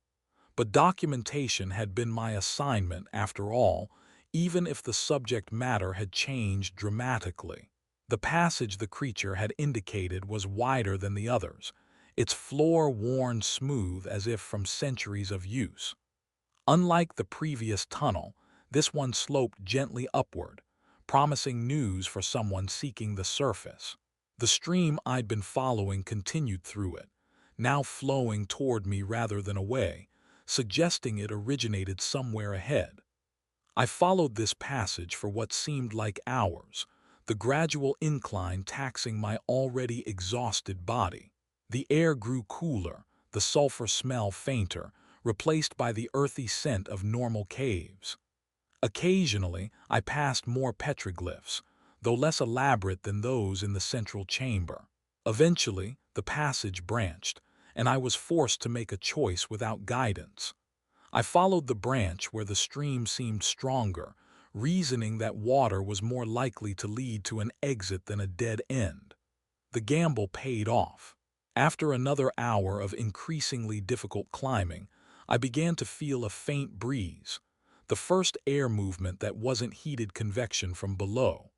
But documentation had been my assignment after all, even if the subject matter had changed dramatically. The passage the creature had indicated was wider than the others, its floor worn smooth as if from centuries of use. Unlike the previous tunnel, this one sloped gently upward, promising news for someone seeking the surface. The stream I'd been following continued through it, now flowing toward me rather than away, suggesting it originated somewhere ahead. I followed this passage for what seemed like hours, the gradual incline taxing my already exhausted body. The air grew cooler, the sulfur smell fainter, replaced by the earthy scent of normal caves. Occasionally, I passed more petroglyphs, though less elaborate than those in the central chamber. Eventually, the passage branched, and I was forced to make a choice without guidance. I followed the branch where the stream seemed stronger, reasoning that water was more likely to lead to an exit than a dead end. The gamble paid off. After another hour of increasingly difficult climbing, I began to feel a faint breeze, the first air movement that wasn't heated convection from below.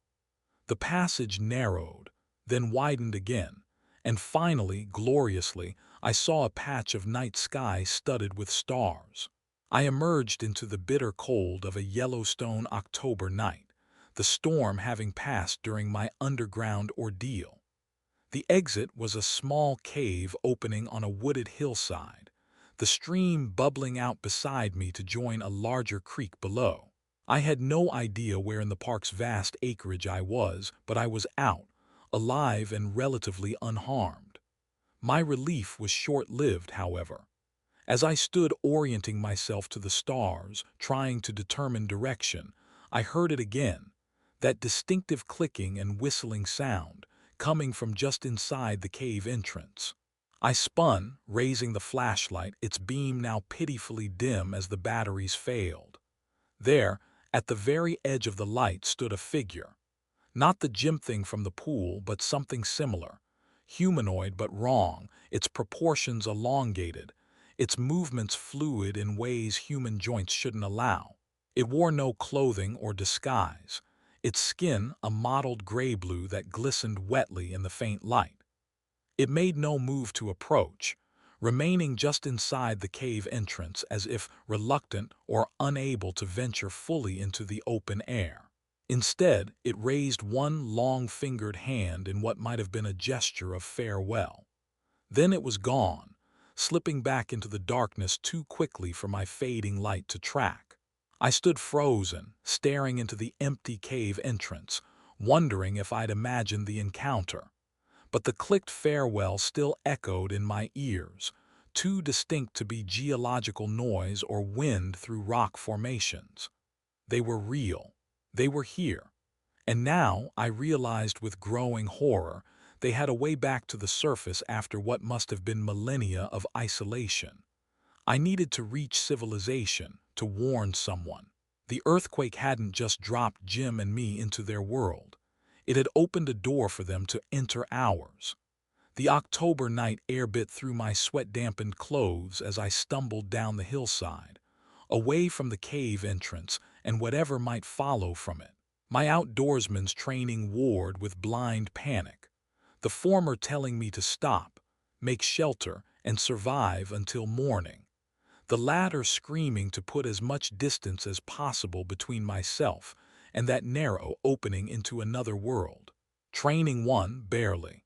The passage narrowed, then widened again, and finally, gloriously, I saw a patch of night sky studded with stars. I emerged into the bitter cold of a Yellowstone October night, the storm having passed during my underground ordeal. The exit was a small cave opening on a wooded hillside, the stream bubbling out beside me to join a larger creek below. I had no idea where in the park's vast acreage I was, but I was out, alive and relatively unharmed. My relief was short-lived, however. As I stood orienting myself to the stars, trying to determine direction, I heard it again, that distinctive clicking and whistling sound, coming from just inside the cave entrance. I spun, raising the flashlight, its beam now pitifully dim as the batteries failed. There, at the very edge of the light, stood a figure. Not the gym thing from the pool, but something similar. Humanoid but wrong, its proportions elongated, its movements fluid in ways human joints shouldn't allow. It wore no clothing or disguise, its skin a mottled gray-blue that glistened wetly in the faint light. It made no move to approach, remaining just inside the cave entrance as if reluctant or unable to venture fully into the open air. Instead, it raised one long-fingered hand in what might have been a gesture of farewell. Then it was gone, slipping back into the darkness too quickly for my fading light to track. I stood frozen, staring into the empty cave entrance, wondering if I'd imagined the encounter. But the clicked farewell still echoed in my ears, too distinct to be geological noise or wind through rock formations. They were real. They were here. And now, I realized with growing horror, they had a way back to the surface after what must have been millennia of isolation. I needed to reach civilization, to warn someone. The earthquake hadn't just dropped Jim and me into their world. It had opened a door for them to enter ours. The October night air bit through my sweat-dampened clothes as I stumbled down the hillside, away from the cave entrance and whatever might follow from it. My outdoorsman's training warred with blind panic, the former telling me to stop, make shelter, and survive until morning, the latter screaming to put as much distance as possible between myself and that narrow opening into another world. Training one, barely.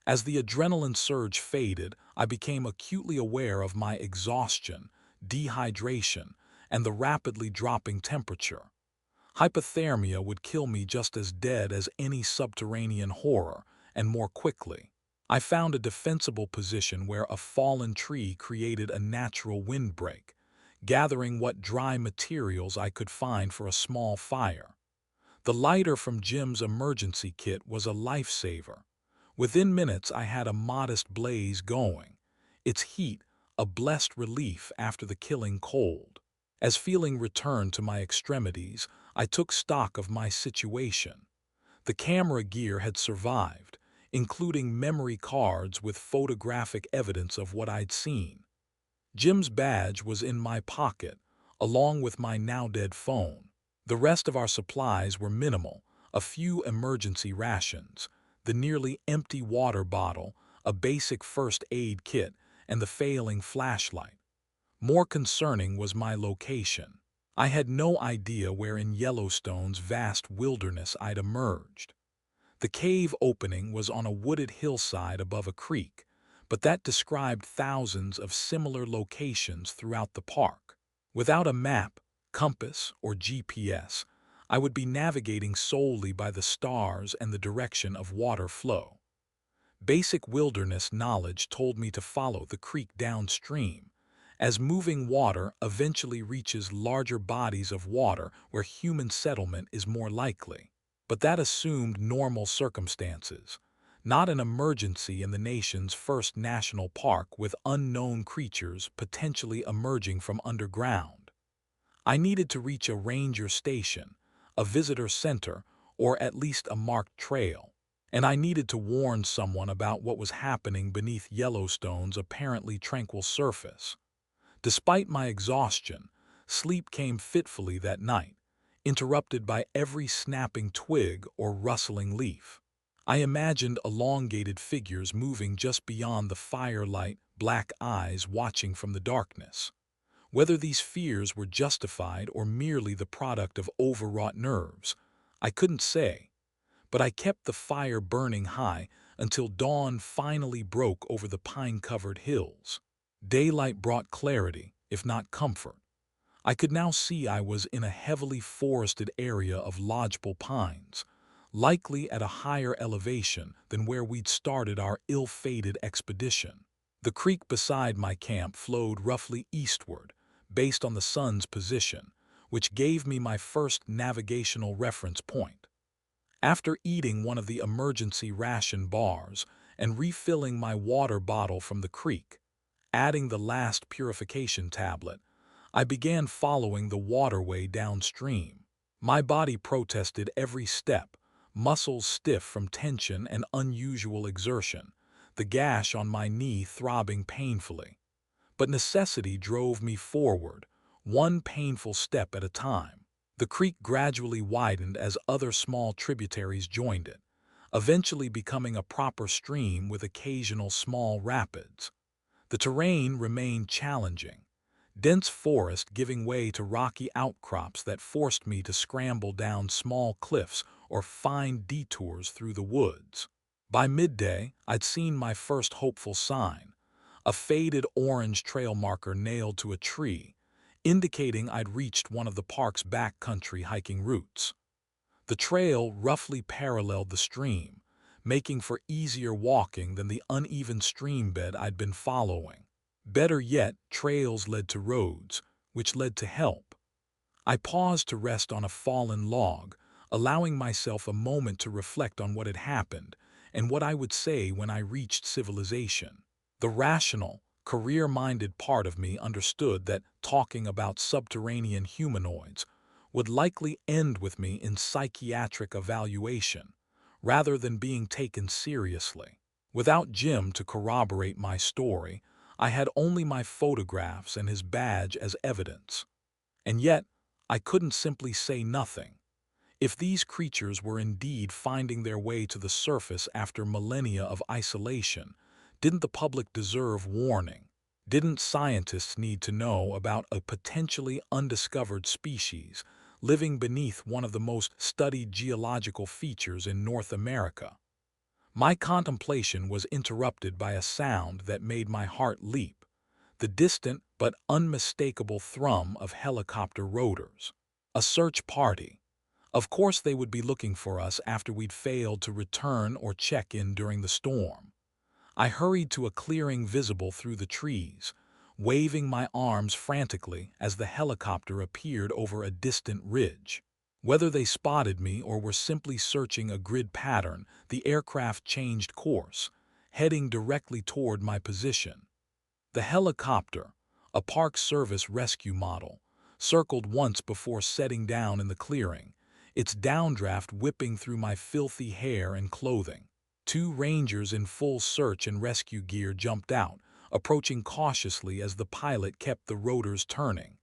As the adrenaline surge faded, I became acutely aware of my exhaustion, dehydration, and the rapidly dropping temperature. Hypothermia would kill me just as dead as any subterranean horror, and more quickly. I found a defensible position where a fallen tree created a natural windbreak, gathering what dry materials I could find for a small fire. The lighter from Jim's emergency kit was a lifesaver. Within minutes I had a modest blaze going, its heat a blessed relief after the killing cold. As feeling returned to my extremities, I took stock of my situation. The camera gear had survived, including memory cards with photographic evidence of what I'd seen. Jim's badge was in my pocket, along with my now-dead phone. The rest of our supplies were minimal, a few emergency rations, the nearly empty water bottle, a basic first aid kit, and the failing flashlight. More concerning was my location. I had no idea where in Yellowstone's vast wilderness I'd emerged. The cave opening was on a wooded hillside above a creek, but that described thousands of similar locations throughout the park. Without a map, compass, or GPS, I would be navigating solely by the stars and the direction of water flow. Basic wilderness knowledge told me to follow the creek downstream, as moving water eventually reaches larger bodies of water where human settlement is more likely. But that assumed normal circumstances, not an emergency in the nation's first national park with unknown creatures potentially emerging from underground. I needed to reach a ranger station, a visitor center, or at least a marked trail. And I needed to warn someone about what was happening beneath Yellowstone's apparently tranquil surface. Despite my exhaustion, sleep came fitfully that night, interrupted by every snapping twig or rustling leaf. I imagined elongated figures moving just beyond the firelight, black eyes watching from the darkness. Whether these fears were justified or merely the product of overwrought nerves, I couldn't say. But I kept the fire burning high until dawn finally broke over the pine-covered hills. Daylight brought clarity, if not comfort. I could now see I was in a heavily forested area of lodgepole pines, likely at a higher elevation than where we'd started our ill-fated expedition. The creek beside my camp flowed roughly eastward, based on the sun's position, which gave me my first navigational reference point. After eating one of the emergency ration bars and refilling my water bottle from the creek, adding the last purification tablet, I began following the waterway downstream. My body protested every step, muscles stiff from tension and unusual exertion, the gash on my knee throbbing painfully. But necessity drove me forward, one painful step at a time. The creek gradually widened as other small tributaries joined it, eventually becoming a proper stream with occasional small rapids. The terrain remained challenging, dense forest giving way to rocky outcrops that forced me to scramble down small cliffs or find detours through the woods. By midday, I'd seen my first hopeful sign, a faded orange trail marker nailed to a tree, indicating I'd reached one of the park's backcountry hiking routes. The trail roughly paralleled the stream, making for easier walking than the uneven stream bed I'd been following. Better yet, trails led to roads, which led to help. I paused to rest on a fallen log, allowing myself a moment to reflect on what had happened and what I would say when I reached civilization. The rational, career-minded part of me understood that talking about subterranean humanoids would likely end with me in psychiatric evaluation, rather than being taken seriously. Without Jim to corroborate my story, I had only my photographs and his badge as evidence. And yet, I couldn't simply say nothing. If these creatures were indeed finding their way to the surface after millennia of isolation, didn't the public deserve warning? Didn't scientists need to know about a potentially undiscovered species living beneath one of the most studied geological features in North America? My contemplation was interrupted by a sound that made my heart leap, the distant but unmistakable thrum of helicopter rotors. A search party. Of course they would be looking for us after we'd failed to return or check in during the storm. I hurried to a clearing visible through the trees, waving my arms frantically as the helicopter appeared over a distant ridge. Whether they spotted me or were simply searching a grid pattern, the aircraft changed course, heading directly toward my position. The helicopter, a Park Service rescue model, circled once before setting down in the clearing, its downdraft whipping through my filthy hair and clothing. Two rangers in full search and rescue gear jumped out, approaching cautiously as the pilot kept the rotors turning.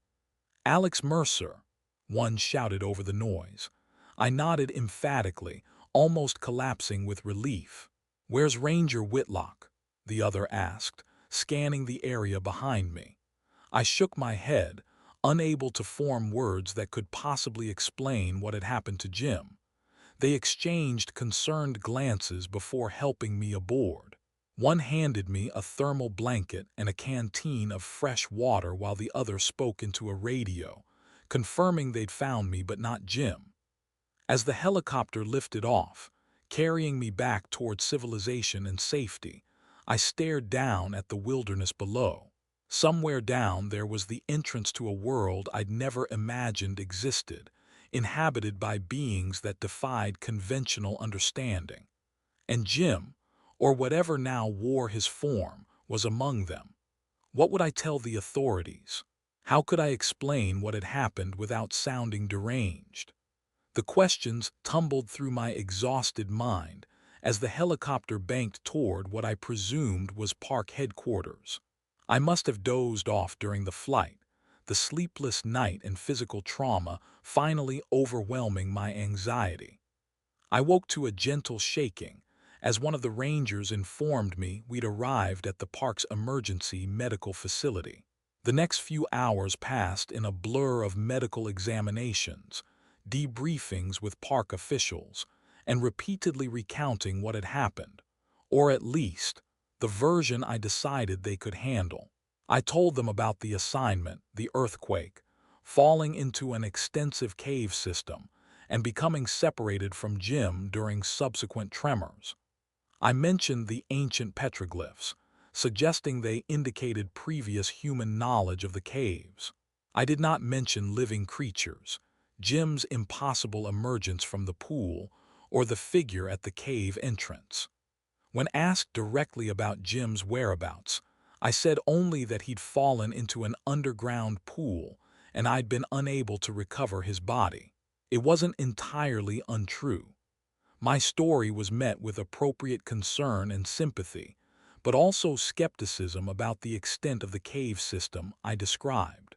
"Alex Mercer," one shouted over the noise. I nodded emphatically, almost collapsing with relief. "Where's Ranger Whitlock?" the other asked, scanning the area behind me. I shook my head, unable to form words that could possibly explain what had happened to Jim. They exchanged concerned glances before helping me aboard. One handed me a thermal blanket and a canteen of fresh water while the other spoke into a radio, confirming they'd found me but not Jim. As the helicopter lifted off, carrying me back toward civilization and safety, I stared down at the wilderness below. Somewhere down there was the entrance to a world I'd never imagined existed, inhabited by beings that defied conventional understanding. And Jim, or whatever now wore his form, was among them. What would I tell the authorities? How could I explain what had happened without sounding deranged? The questions tumbled through my exhausted mind as the helicopter banked toward what I presumed was park headquarters. I must have dozed off during the flight, the sleepless night and physical trauma finally overwhelming my anxiety. I woke to a gentle shaking as one of the rangers informed me we'd arrived at the park's emergency medical facility. The next few hours passed in a blur of medical examinations, debriefings with park officials, and repeatedly recounting what had happened, or at least, the version I decided they could handle. I told them about the assignment, the earthquake, falling into an extensive cave system, and becoming separated from Jim during subsequent tremors. I mentioned the ancient petroglyphs, suggesting they indicated previous human knowledge of the caves. I did not mention living creatures, Jim's impossible emergence from the pool, or the figure at the cave entrance. When asked directly about Jim's whereabouts, I said only that he'd fallen into an underground pool and I'd been unable to recover his body. It wasn't entirely untrue. My story was met with appropriate concern and sympathy, but also skepticism about the extent of the cave system I described.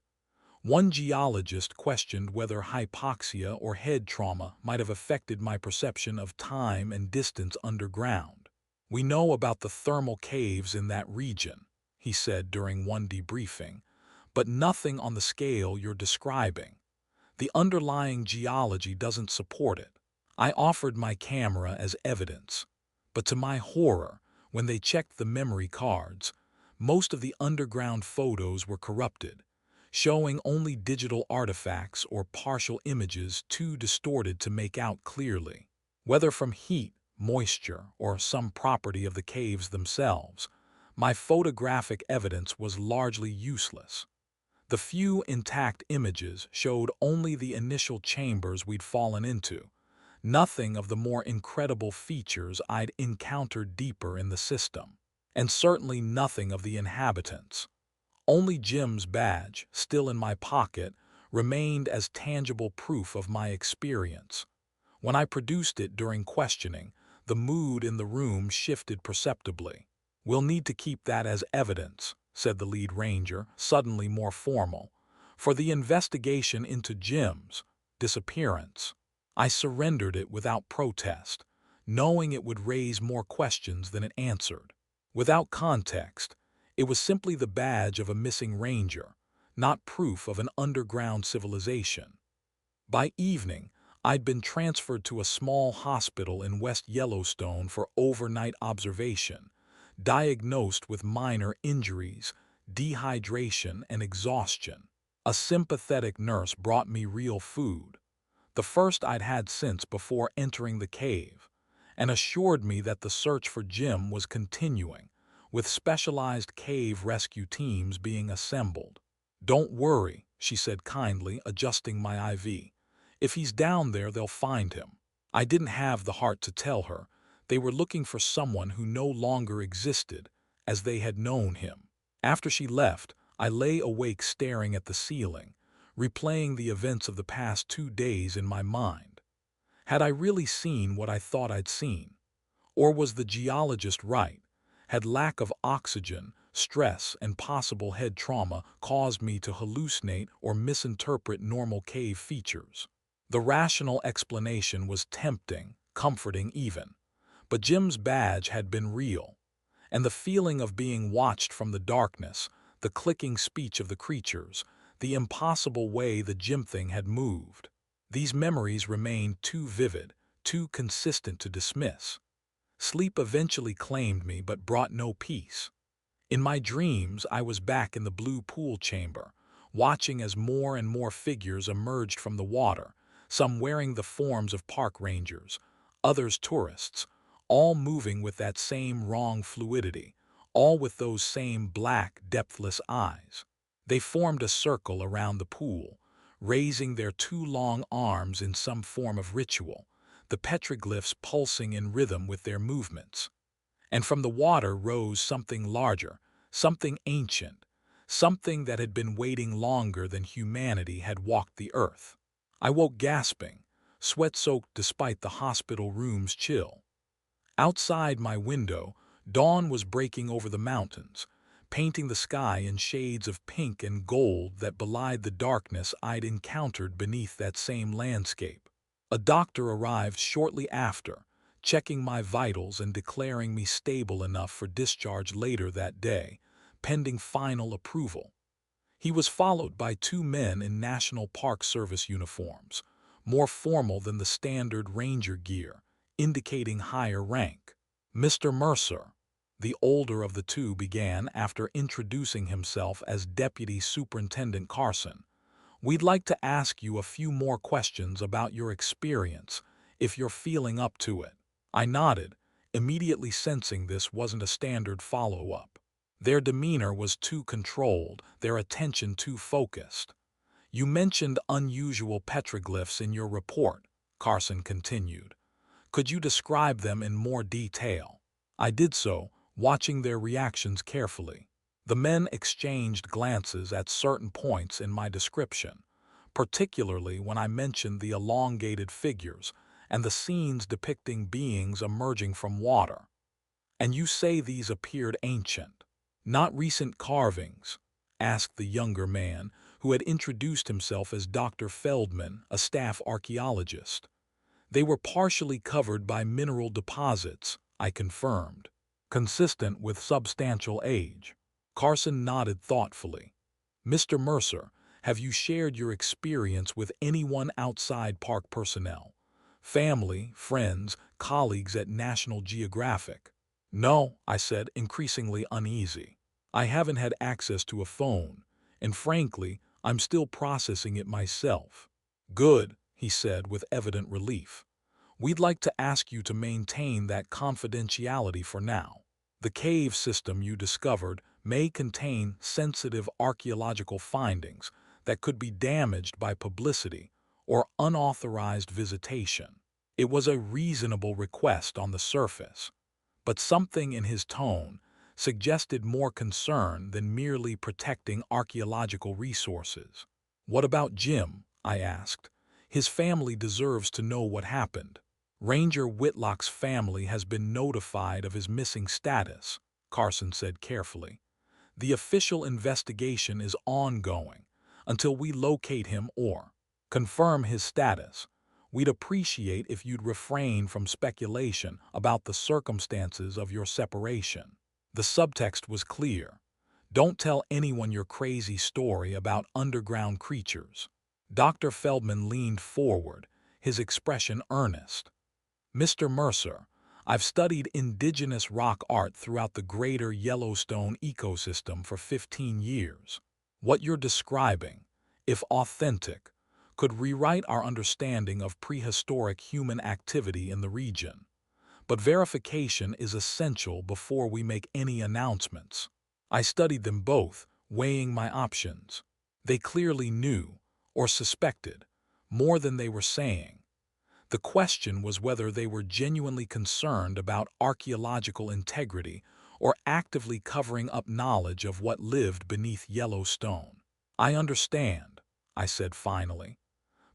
One geologist questioned whether hypoxia or head trauma might have affected my perception of time and distance underground. "We know about the thermal caves in that region," he said during one debriefing, "but nothing on the scale you're describing. The underlying geology doesn't support it." I offered my camera as evidence, but to my horror, when they checked the memory cards, most of the underground photos were corrupted, showing only digital artifacts or partial images too distorted to make out clearly. Whether from heat, moisture, or some property of the caves themselves, my photographic evidence was largely useless. The few intact images showed only the initial chambers we'd fallen into, nothing of the more incredible features I'd encountered deeper in the system, and certainly nothing of the inhabitants. Only Jim's badge, still in my pocket, remained as tangible proof of my experience. When I produced it during questioning, the mood in the room shifted perceptibly. "We'll need to keep that as evidence," said the lead ranger, suddenly more formal, "for the investigation into Jim's disappearance." I surrendered it without protest, knowing it would raise more questions than it answered. Without context, it was simply the badge of a missing ranger, not proof of an underground civilization. By evening, I'd been transferred to a small hospital in West Yellowstone for overnight observation, diagnosed with minor injuries, dehydration, and exhaustion. A sympathetic nurse brought me real food, the first I'd had since before entering the cave, and assured me that the search for Jim was continuing, with specialized cave rescue teams being assembled. "Don't worry," she said kindly, adjusting my IV. "If he's down there, they'll find him." I didn't have the heart to tell her they were looking for someone who no longer existed, as they had known him. After she left, I lay awake staring at the ceiling, replaying the events of the past 2 days in my mind. Had I really seen what I thought I'd seen? Or was the geologist right? Had lack of oxygen, stress, and possible head trauma caused me to hallucinate or misinterpret normal cave features? The rational explanation was tempting, comforting even. But Jim's badge had been real, and the feeling of being watched from the darkness, the clicking speech of the creatures, the impossible way the gym thing had moved. These memories remained too vivid, too consistent to dismiss. Sleep eventually claimed me but brought no peace. In my dreams, I was back in the blue pool chamber, watching as more and more figures emerged from the water, some wearing the forms of park rangers, others tourists, all moving with that same wrong fluidity, all with those same black, depthless eyes. They formed a circle around the pool, raising their two long arms in some form of ritual, the petroglyphs pulsing in rhythm with their movements. And from the water rose something larger, something ancient, something that had been waiting longer than humanity had walked the earth. I woke gasping, sweat-soaked despite the hospital room's chill. Outside my window, dawn was breaking over the mountains, painting the sky in shades of pink and gold that belied the darkness I'd encountered beneath that same landscape. A doctor arrived shortly after, checking my vitals and declaring me stable enough for discharge later that day, pending final approval. He was followed by two men in National Park Service uniforms, more formal than the standard ranger gear, indicating higher rank. Mr. Mercer, the older of the two, began after introducing himself as Deputy Superintendent Carson. We'd like to ask you a few more questions about your experience, if you're feeling up to it. I nodded, immediately sensing this wasn't a standard follow-up. Their demeanor was too controlled, their attention too focused. You mentioned unusual petroglyphs in your report, Carson continued. Could you describe them in more detail? I did so, watching their reactions carefully. The men exchanged glances at certain points in my description, particularly when I mentioned the elongated figures and the scenes depicting beings emerging from water. And you say these appeared ancient, not recent carvings? Asked the younger man, who had introduced himself as Dr. Feldman, a staff archaeologist. They were partially covered by mineral deposits, I confirmed, consistent with substantial age. Carson nodded thoughtfully. Mr. Mercer, have you shared your experience with anyone outside park personnel? Family, friends, colleagues at National Geographic? No, I said, increasingly uneasy. I haven't had access to a phone, and frankly, I'm still processing it myself. Good, he said with evident relief. We'd like to ask you to maintain that confidentiality for now. The cave system you discovered may contain sensitive archaeological findings that could be damaged by publicity or unauthorized visitation. It was a reasonable request on the surface, but something in his tone suggested more concern than merely protecting archaeological resources. What about Jim? I asked. His family deserves to know what happened. Ranger Whitlock's family has been notified of his missing status, Carson said carefully. The official investigation is ongoing until we locate him or confirm his status. We'd appreciate if you'd refrain from speculation about the circumstances of your separation. The subtext was clear. Don't tell anyone your crazy story about underground creatures. Dr. Feldman leaned forward, his expression earnest. Mr. Mercer, I've studied indigenous rock art throughout the greater Yellowstone ecosystem for 15 years. What you're describing, if authentic, could rewrite our understanding of prehistoric human activity in the region. But verification is essential before we make any announcements. I studied them both, weighing my options. They clearly knew, or suspected, more than they were saying. The question was whether they were genuinely concerned about archaeological integrity or actively covering up knowledge of what lived beneath Yellowstone. I understand, I said finally,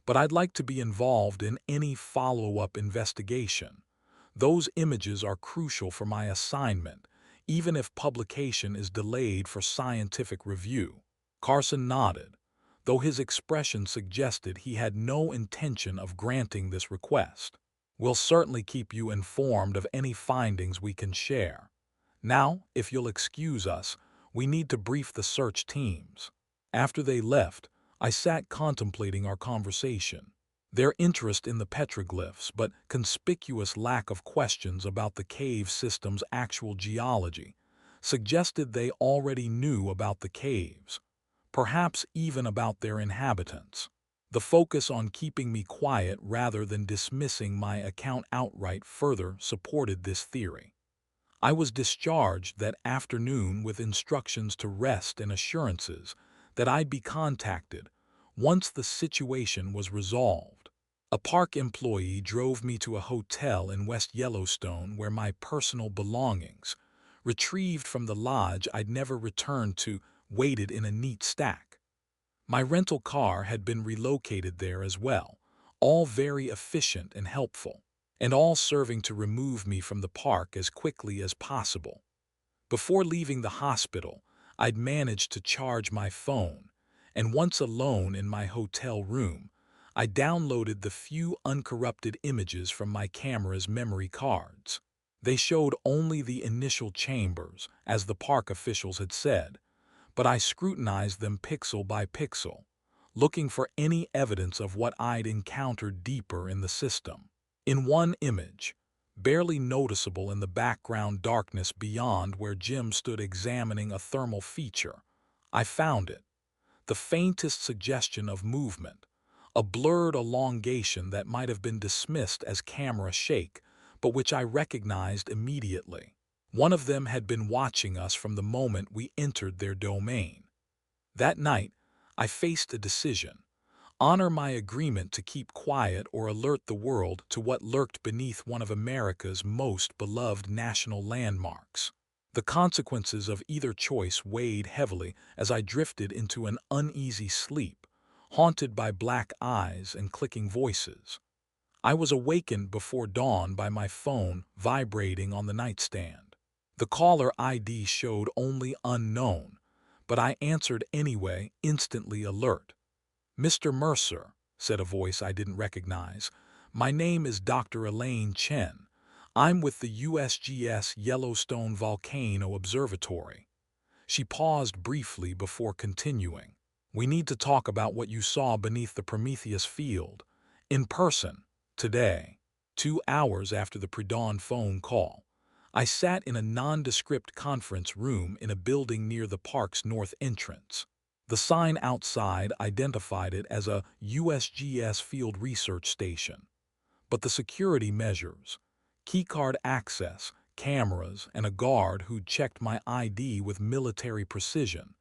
but I'd like to be involved in any follow-up investigation. Those images are crucial for my assignment, even if publication is delayed for scientific review. Carson nodded, though his expression suggested he had no intention of granting this request. We'll certainly keep you informed of any findings we can share. Now, if you'll excuse us, we need to brief the search teams." After they left, I sat contemplating our conversation. Their interest in the petroglyphs, but conspicuous lack of questions about the cave system's actual geology, suggested they already knew about the caves, perhaps even about their inhabitants. The focus on keeping me quiet rather than dismissing my account outright further supported this theory. I was discharged that afternoon with instructions to rest and assurances that I'd be contacted once the situation was resolved. A park employee drove me to a hotel in West Yellowstone where my personal belongings, retrieved from the lodge I'd never returned to, waited in a neat stack. My rental car had been relocated there as well, all very efficient and helpful, and all serving to remove me from the park as quickly as possible. Before leaving the hospital, I'd managed to charge my phone, and once alone in my hotel room, I downloaded the few uncorrupted images from my camera's memory cards. They showed only the initial chambers, as the park officials had said, but I scrutinized them pixel by pixel, looking for any evidence of what I'd encountered deeper in the system. In one image, barely noticeable in the background darkness beyond where Jim stood examining a thermal feature, I found it, the faintest suggestion of movement, a blurred elongation that might have been dismissed as camera shake, but which I recognized immediately. One of them had been watching us from the moment we entered their domain. That night, I faced a decision: honor my agreement to keep quiet or alert the world to what lurked beneath one of America's most beloved national landmarks. The consequences of either choice weighed heavily as I drifted into an uneasy sleep, haunted by black eyes and clicking voices. I was awakened before dawn by my phone vibrating on the nightstand. The caller ID showed only unknown, but I answered anyway, instantly alert. "Mr. Mercer," said a voice I didn't recognize, "my name is Dr. Elaine Chen. I'm with the USGS Yellowstone Volcano Observatory." She paused briefly before continuing. "We need to talk about what you saw beneath the Prometheus field, in person, today." 2 hours after the pre-dawn phone call, I sat in a nondescript conference room in a building near the park's north entrance. The sign outside identified it as a USGS Field Research Station, but the security measures, keycard access, cameras, and a guard who'd checked my ID with military precision,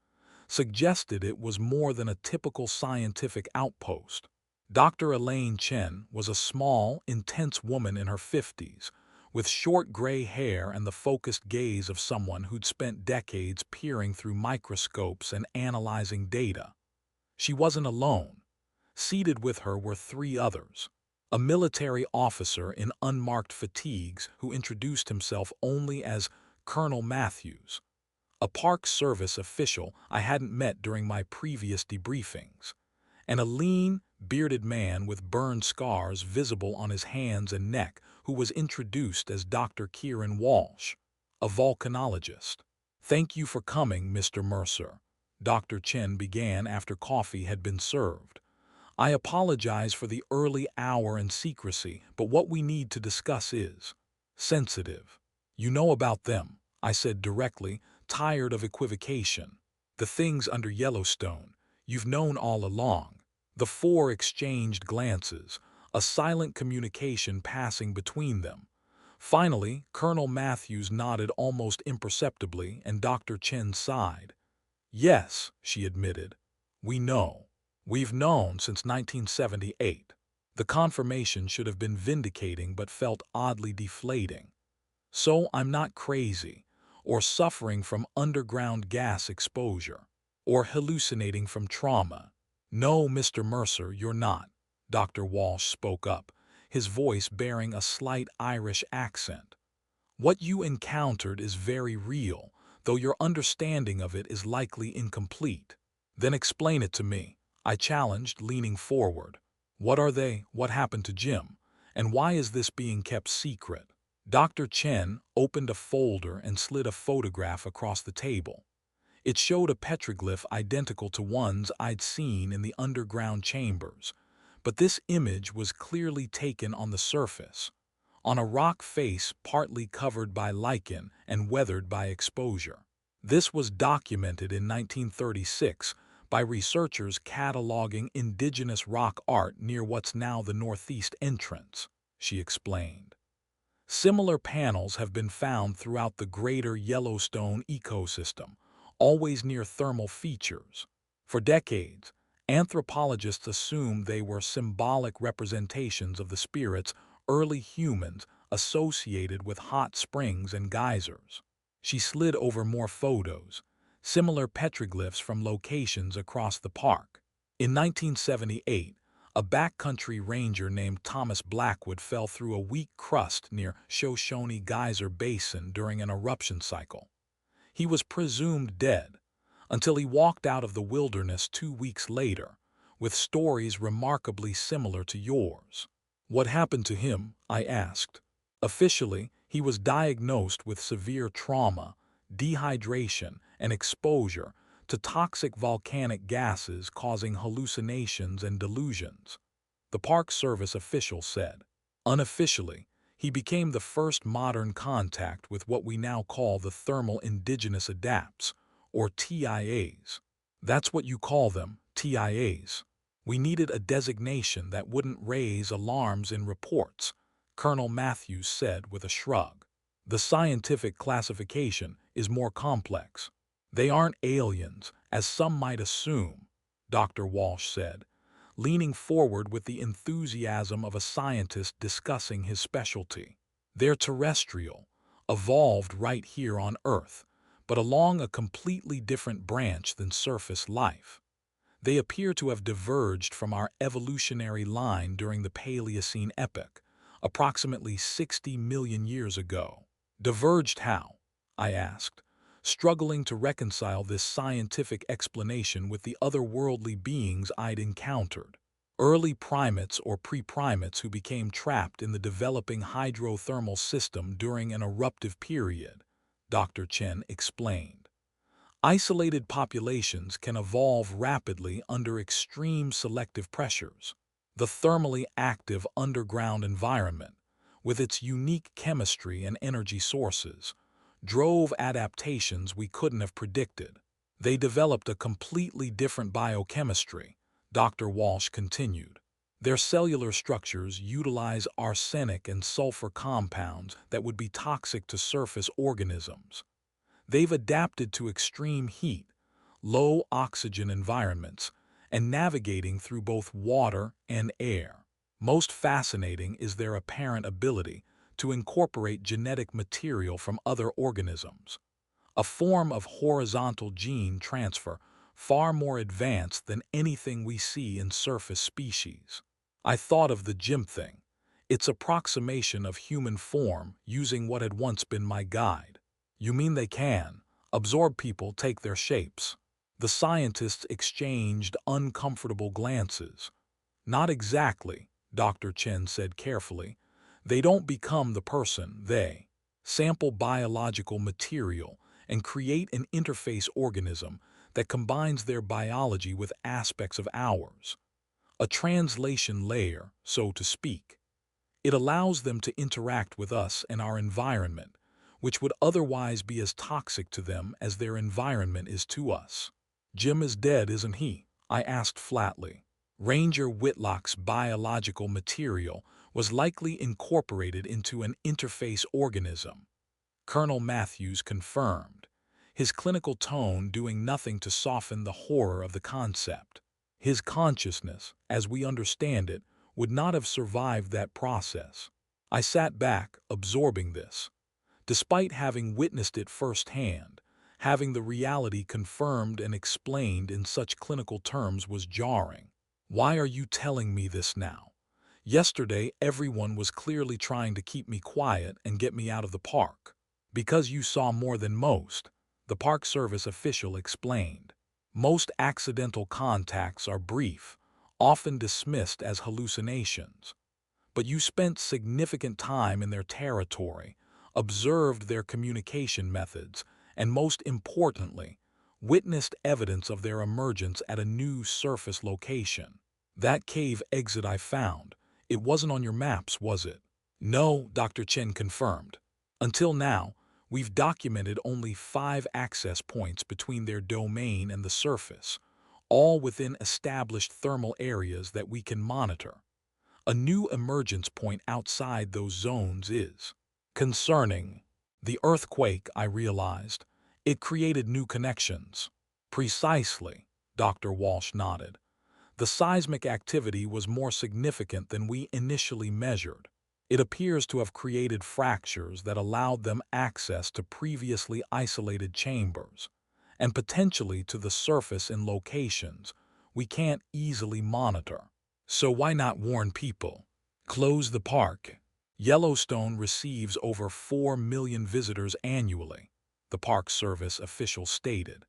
suggested it was more than a typical scientific outpost. Dr. Elaine Chen was a small, intense woman in her 50s, with short gray hair and the focused gaze of someone who'd spent decades peering through microscopes and analyzing data. She wasn't alone. Seated with her were 3 others. A military officer in unmarked fatigues who introduced himself only as Colonel Matthews, a Park Service official I hadn't met during my previous debriefings, and a lean, bearded man with burn scars visible on his hands and neck who was introduced as Dr. Kieran Walsh, a volcanologist. "Thank you for coming, Mr. Mercer," Dr. Chen began after coffee had been served. "I apologize for the early hour and secrecy, but what we need to discuss is sensitive." "You know about them," I said directly, tired of equivocation. "The things under Yellowstone. You've known all along." The 4 exchanged glances, a silent communication passing between them. Finally, Colonel Matthews nodded almost imperceptibly, and Dr. Chen sighed. "Yes," she admitted. "We know. We've known since 1978. The confirmation should have been vindicating but felt oddly deflating. So I'm not crazy, or suffering from underground gas exposure, or hallucinating from trauma." "No, Mr. Mercer, you're not," Dr. Walsh spoke up, his voice bearing a slight Irish accent. "What you encountered is very real, though your understanding of it is likely incomplete." "Then explain it to me," I challenged, leaning forward. "What are they, what happened to Jim, and why is this being kept secret?" Dr. Chen opened a folder and slid a photograph across the table. It showed a petroglyph identical to ones I'd seen in the underground chambers, but this image was clearly taken on the surface, on a rock face partly covered by lichen and weathered by exposure. This was documented in 1936 by researchers cataloging indigenous rock art near what's now the northeast entrance, she explained. Similar panels have been found throughout the greater Yellowstone ecosystem, always near thermal features. For decades, anthropologists assumed they were symbolic representations of the spirits early humans associated with hot springs and geysers. She slid over more photos, similar petroglyphs from locations across the park. In 1978, a backcountry ranger named Thomas Blackwood fell through a weak crust near Shoshone Geyser Basin during an eruption cycle. He was presumed dead until he walked out of the wilderness 2 weeks later, with stories remarkably similar to yours. What happened to him? I asked. Officially, he was diagnosed with severe trauma, dehydration, and exposure to toxic volcanic gases causing hallucinations and delusions, the Park Service official said. Unofficially, he became the first modern contact with what we now call the thermal indigenous adapts, or TIAs. That's what you call them, TIAs. We needed a designation that wouldn't raise alarms in reports, Colonel Matthews said with a shrug. The scientific classification is more complex. They aren't aliens, as some might assume, Dr. Walsh said, leaning forward with the enthusiasm of a scientist discussing his specialty. They're terrestrial, evolved right here on Earth, but along a completely different branch than surface life. They appear to have diverged from our evolutionary line during the Paleocene epoch, approximately 60 million years ago. Diverged how? I asked, struggling to reconcile this scientific explanation with the otherworldly beings I'd encountered. Early primates or pre-primates who became trapped in the developing hydrothermal system during an eruptive period, Dr. Chen explained. Isolated populations can evolve rapidly under extreme selective pressures. The thermally active underground environment, with its unique chemistry and energy sources, drove adaptations we couldn't have predicted. They developed a completely different biochemistry, Dr. Walsh continued. Their cellular structures utilize arsenic and sulfur compounds that would be toxic to surface organisms. They've adapted to extreme heat, low oxygen environments, and navigating through both water and air. Most fascinating is their apparent ability to incorporate genetic material from other organisms, a form of horizontal gene transfer far more advanced than anything we see in surface species. I thought of the gym thing, its approximation of human form using what had once been my guide. You mean they can absorb people, take their shapes? The scientists exchanged uncomfortable glances. Not exactly, Dr. Chen said carefully. They don't become the person, they sample biological material and create an interface organism that combines their biology with aspects of ours. A translation layer, so to speak. It allows them to interact with us and our environment, which would otherwise be as toxic to them as their environment is to us. Jim is dead, isn't he? I asked flatly. Ranger Whitlock's biological material was likely incorporated into an interface organism, Colonel Matthews confirmed, his clinical tone doing nothing to soften the horror of the concept. His consciousness, as we understand it, would not have survived that process. I sat back, absorbing this. Despite having witnessed it firsthand, having the reality confirmed and explained in such clinical terms was jarring. Why are you telling me this now? Yesterday, everyone was clearly trying to keep me quiet and get me out of the park. Because you saw more than most, the Park Service official explained. Most accidental contacts are brief, often dismissed as hallucinations. but you spent significant time in their territory, observed their communication methods, and most importantly, witnessed evidence of their emergence at a new surface location. That cave exit I found, it wasn't on your maps, was it? No, Dr. Chen confirmed. Until now, we've documented only 5 access points between their domain and the surface, all within established thermal areas that we can monitor. A new emergence point outside those zones is concerning. The earthquake, I realized, it created new connections. Precisely, Dr. Walsh nodded. The seismic activity was more significant than we initially measured. It appears to have created fractures that allowed them access to previously isolated chambers, and potentially to the surface in locations we can't easily monitor. So why not warn people? Close the park. Yellowstone receives over 4 million visitors annually, the Park Service official stated.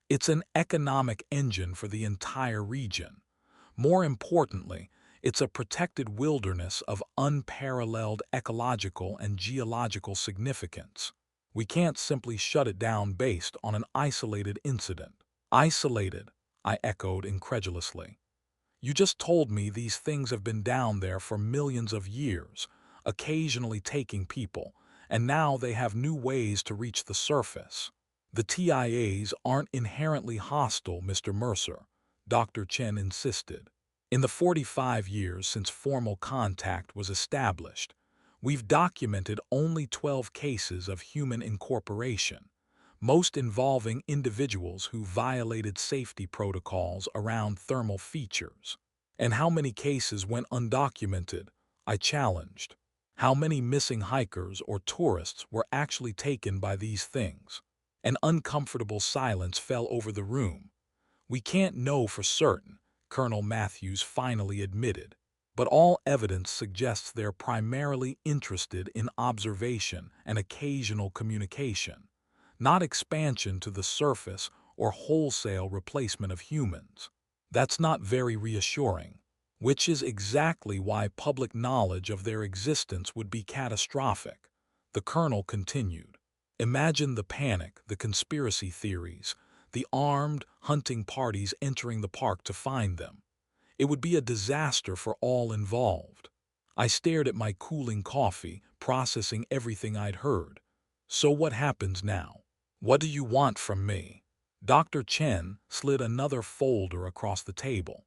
It's an economic engine for the entire region. More importantly, it's a protected wilderness of unparalleled ecological and geological significance. We can't simply shut it down based on an isolated incident. Isolated, I echoed incredulously. You just told me these things have been down there for millions of years, occasionally taking people, and now they have new ways to reach the surface. The TIAs aren't inherently hostile, Mr. Mercer, Dr. Chen insisted. In the 45 years since formal contact was established, we've documented only 12 cases of human incorporation, most involving individuals who violated safety protocols around thermal features. And how many cases went undocumented? I challenged. How many missing hikers or tourists were actually taken by these things? An uncomfortable silence fell over the room. We can't know for certain, Colonel Matthews finally admitted, but all evidence suggests they're primarily interested in observation and occasional communication, not expansion to the surface or wholesale replacement of humans. That's not very reassuring, which is exactly why public knowledge of their existence would be catastrophic, the colonel continued. Imagine the panic, the conspiracy theories, the armed hunting parties entering the park to find them. It would be a disaster for all involved. I stared at my cooling coffee, processing everything I'd heard. So what happens now? What do you want from me? Dr. Chen slid another folder across the table.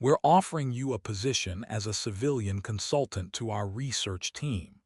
We're offering you a position as a civilian consultant to our research team.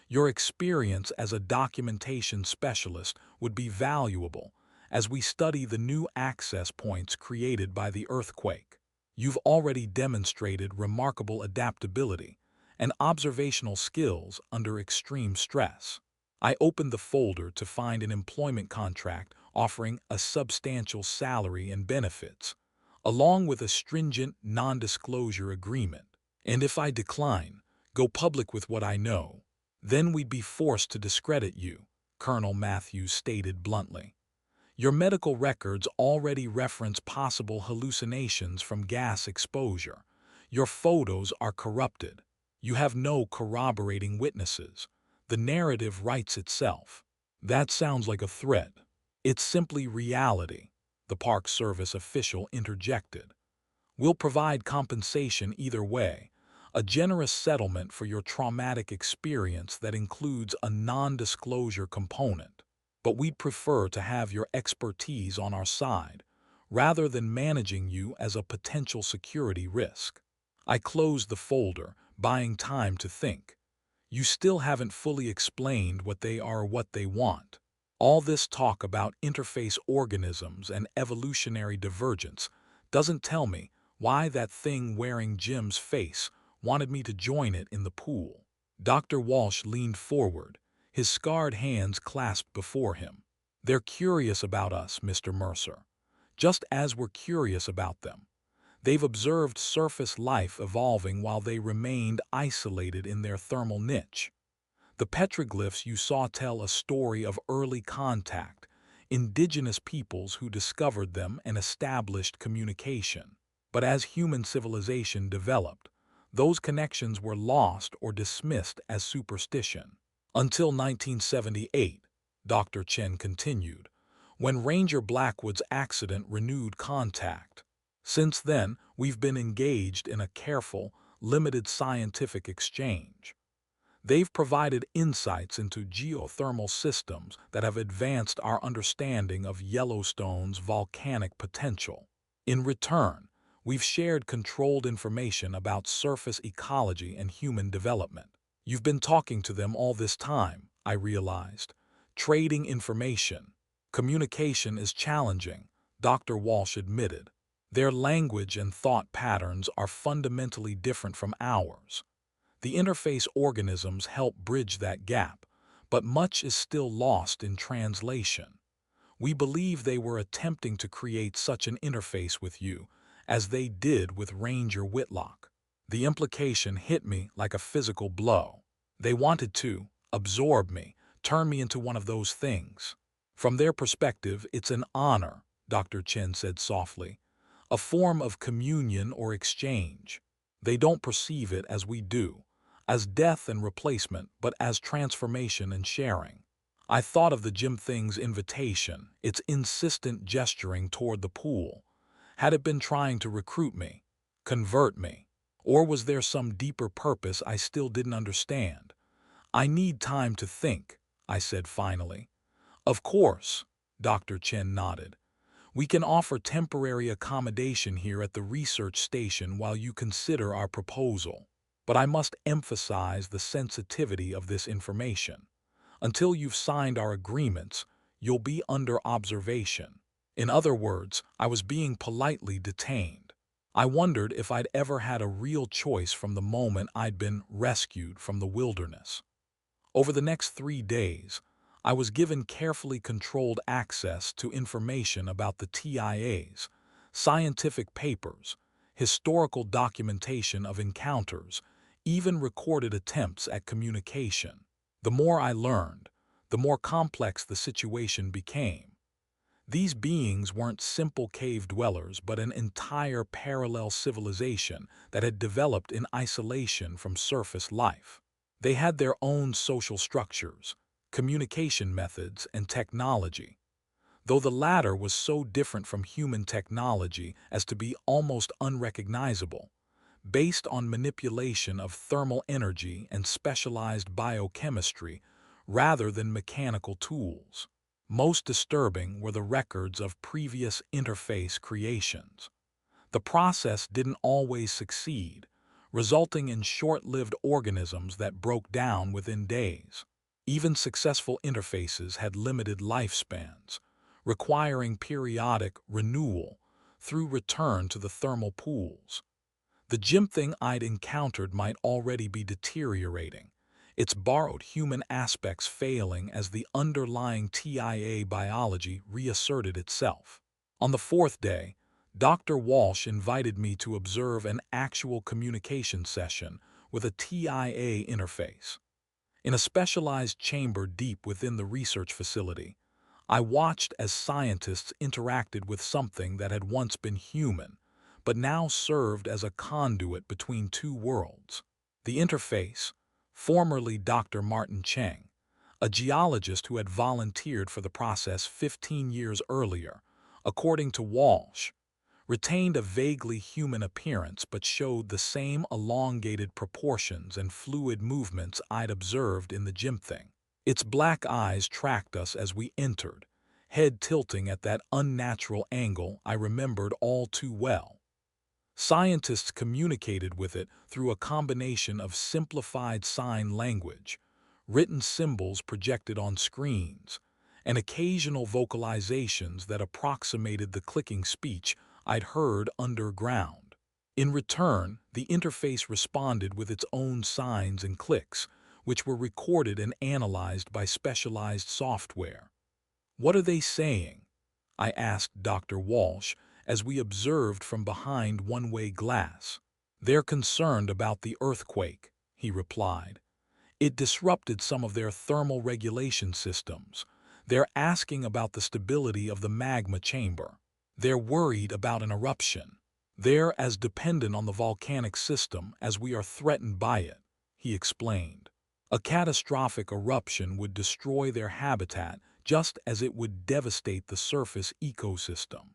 Your experience as a documentation specialist would be valuable as we study the new access points created by the earthquake. You've already demonstrated remarkable adaptability and observational skills under extreme stress. I opened the folder to find an employment contract offering a substantial salary and benefits, along with a stringent non-disclosure agreement. And if I decline, go public with what I know, then we'd be forced to discredit you, Colonel Matthews stated bluntly. Your medical records already reference possible hallucinations from gas exposure. Your photos are corrupted. You have no corroborating witnesses. The narrative writes itself. That sounds like a threat. It's simply reality, the Park Service official interjected. We'll provide compensation either way, a generous settlement for your traumatic experience that includes a non-disclosure component. But we'd prefer to have your expertise on our side, rather than managing you as a potential security risk. I closed the folder, buying time to think. You still haven't fully explained what they are or what they want. All this talk about interface organisms and evolutionary divergence doesn't tell me why that thing wearing Jim's face wanted me to join it in the pool. Dr. Walsh leaned forward, his scarred hands clasped before him. They're curious about us, Mr. Mercer, just as we're curious about them. They've observed surface life evolving while they remained isolated in their thermal niche. The petroglyphs you saw tell a story of early contact, indigenous peoples who discovered them and established communication. But as human civilization developed, those connections were lost or dismissed as superstition. Until 1978, Dr. Chen continued, when Ranger Blackwood's accident renewed contact. Since then, we've been engaged in a careful, limited scientific exchange. They've provided insights into geothermal systems that have advanced our understanding of Yellowstone's volcanic potential. In return, we've shared controlled information about surface ecology and human development. You've been talking to them all this time, I realized. Trading information. Communication is challenging, Dr. Walsh admitted. Their language and thought patterns are fundamentally different from ours. The interface organisms help bridge that gap, but much is still lost in translation. We believe they were attempting to create such an interface with you, as they did with Ranger Whitlock. The implication hit me like a physical blow. They wanted to absorb me, turn me into one of those things. From their perspective, it's an honor, Dr. Chen said softly, a form of communion or exchange. They don't perceive it as we do, as death and replacement, but as transformation and sharing. I thought of the Jim Thing's invitation, its insistent gesturing toward the pool. Had it been trying to recruit me, convert me, or was there some deeper purpose I still didn't understand? I need time to think, I said finally. Of course, Dr. Chen nodded. We can offer temporary accommodation here at the research station while you consider our proposal. But I must emphasize the sensitivity of this information. Until you've signed our agreements, you'll be under observation. In other words, I was being politely detained. I wondered if I'd ever had a real choice from the moment I'd been rescued from the wilderness. Over the next 3 days, I was given carefully controlled access to information about the TIAs, scientific papers, historical documentation of encounters, even recorded attempts at communication. The more I learned, the more complex the situation became. These beings weren't simple cave dwellers, but an entire parallel civilization that had developed in isolation from surface life. They had their own social structures, communication methods, and technology, though the latter was so different from human technology as to be almost unrecognizable, based on manipulation of thermal energy and specialized biochemistry rather than mechanical tools. Most disturbing were the records of previous interface creations. The process didn't always succeed, resulting in short-lived organisms that broke down within days. Even successful interfaces had limited lifespans, requiring periodic renewal through return to the thermal pools. The Jim Thing I'd encountered might already be deteriorating, its borrowed human aspects failing as the underlying TIA biology reasserted itself. On the 4th day, Dr. Walsh invited me to observe an actual communication session with a TIA interface. In a specialized chamber deep within the research facility, I watched as scientists interacted with something that had once been human, but now served as a conduit between two worlds. The interface, formerly Dr. Martin Cheng, a geologist who had volunteered for the process 15 years earlier, according to Walsh, retained a vaguely human appearance but showed the same elongated proportions and fluid movements I'd observed in the Jim Thing. Its black eyes tracked us as we entered, head tilting at that unnatural angle I remembered all too well. Scientists communicated with it through a combination of simplified sign language, written symbols projected on screens, and occasional vocalizations that approximated the clicking speech I'd heard underground. In return, the interface responded with its own signs and clicks, which were recorded and analyzed by specialized software. "What are they saying?" I asked Dr. Walsh as we observed from behind one-way glass. "They're concerned about the earthquake," he replied. "It disrupted some of their thermal regulation systems. They're asking about the stability of the magma chamber. They're worried about an eruption." They're as dependent on the volcanic system as we are threatened by it, he explained. A catastrophic eruption would destroy their habitat just as it would devastate the surface ecosystem.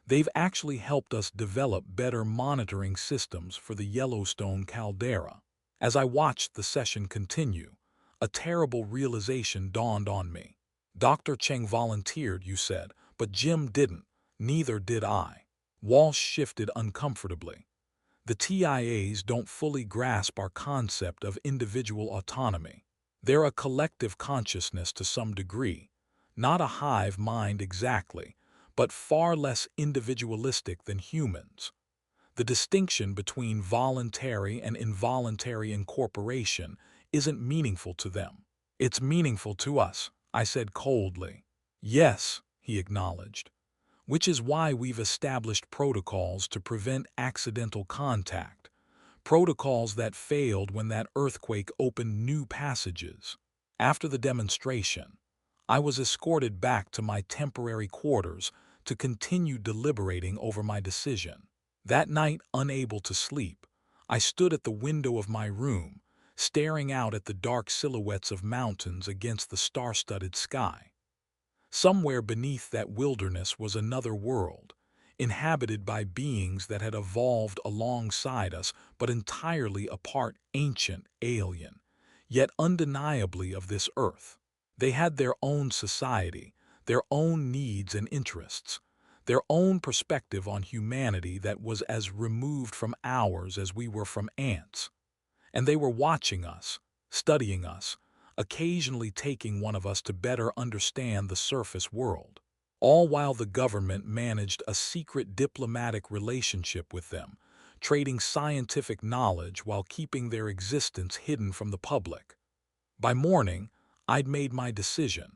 They've actually helped us develop better monitoring systems for the Yellowstone caldera. As I watched the session continue, a terrible realization dawned on me. Dr. Cheng volunteered, you said, but Jim didn't. Neither did I. Walsh shifted uncomfortably. The TIAs don't fully grasp our concept of individual autonomy. They're a collective consciousness to some degree, not a hive mind exactly, but far less individualistic than humans. The distinction between voluntary and involuntary incorporation isn't meaningful to them. It's meaningful to us, I said coldly. Yes, he acknowledged. Which is why we've established protocols to prevent accidental contact, protocols that failed when that earthquake opened new passages. After the demonstration, I was escorted back to my temporary quarters to continue deliberating over my decision. That night, unable to sleep, I stood at the window of my room, staring out at the dark silhouettes of mountains against the star-studded sky. Somewhere beneath that wilderness was another world, inhabited by beings that had evolved alongside us but entirely apart, ancient, alien, yet undeniably of this earth. They had their own society, their own needs and interests, their own perspective on humanity that was as removed from ours as we were from ants. And they were watching us, studying us, occasionally taking one of us to better understand the surface world, all while the government managed a secret diplomatic relationship with them, trading scientific knowledge while keeping their existence hidden from the public. By morning, I'd made my decision.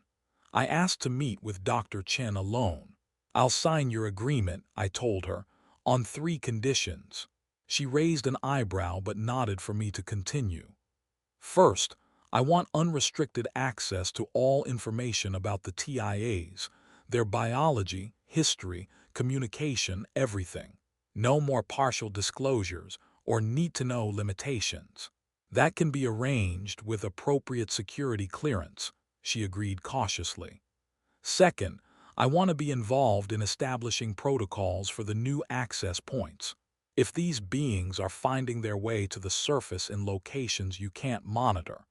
I asked to meet with Dr. Chen alone. I'll sign your agreement, I told her, on 3 conditions. She raised an eyebrow but nodded for me to continue. First, I want unrestricted access to all information about the TIAs, their biology, history, communication, everything. No more partial disclosures or need-to-know limitations. That can be arranged with appropriate security clearance, she agreed cautiously. Second, I want to be involved in establishing protocols for the new access points. If these beings are finding their way to the surface in locations you can't monitor,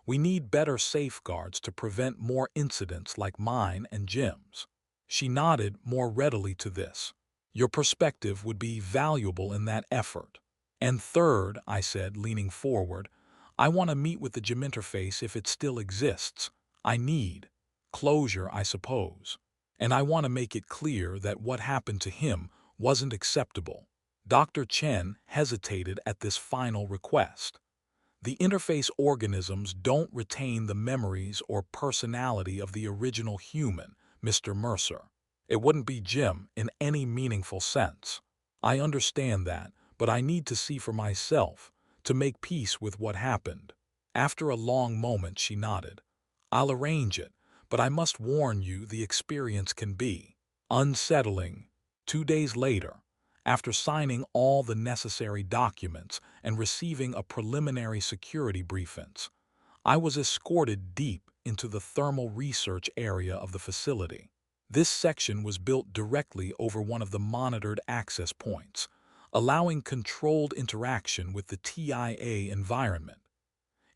we need better safeguards to prevent more incidents like mine and Jim's. She nodded more readily to this. Your perspective would be valuable in that effort. And third, I said, leaning forward, I want to meet with the Jim interface if it still exists. I need closure, I suppose. And I want to make it clear that what happened to him wasn't acceptable. Dr. Chen hesitated at this final request. The interface organisms don't retain the memories or personality of the original human, Mr. Mercer. It wouldn't be Jim in any meaningful sense. I understand that, but I need to see for myself, to make peace with what happened. After a long moment, she nodded. I'll arrange it, but I must warn you the experience can be unsettling. 2 days later, after signing all the necessary documents and receiving a preliminary security briefings, I was escorted deep into the thermal research area of the facility. This section was built directly over one of the monitored access points, allowing controlled interaction with the TIA environment.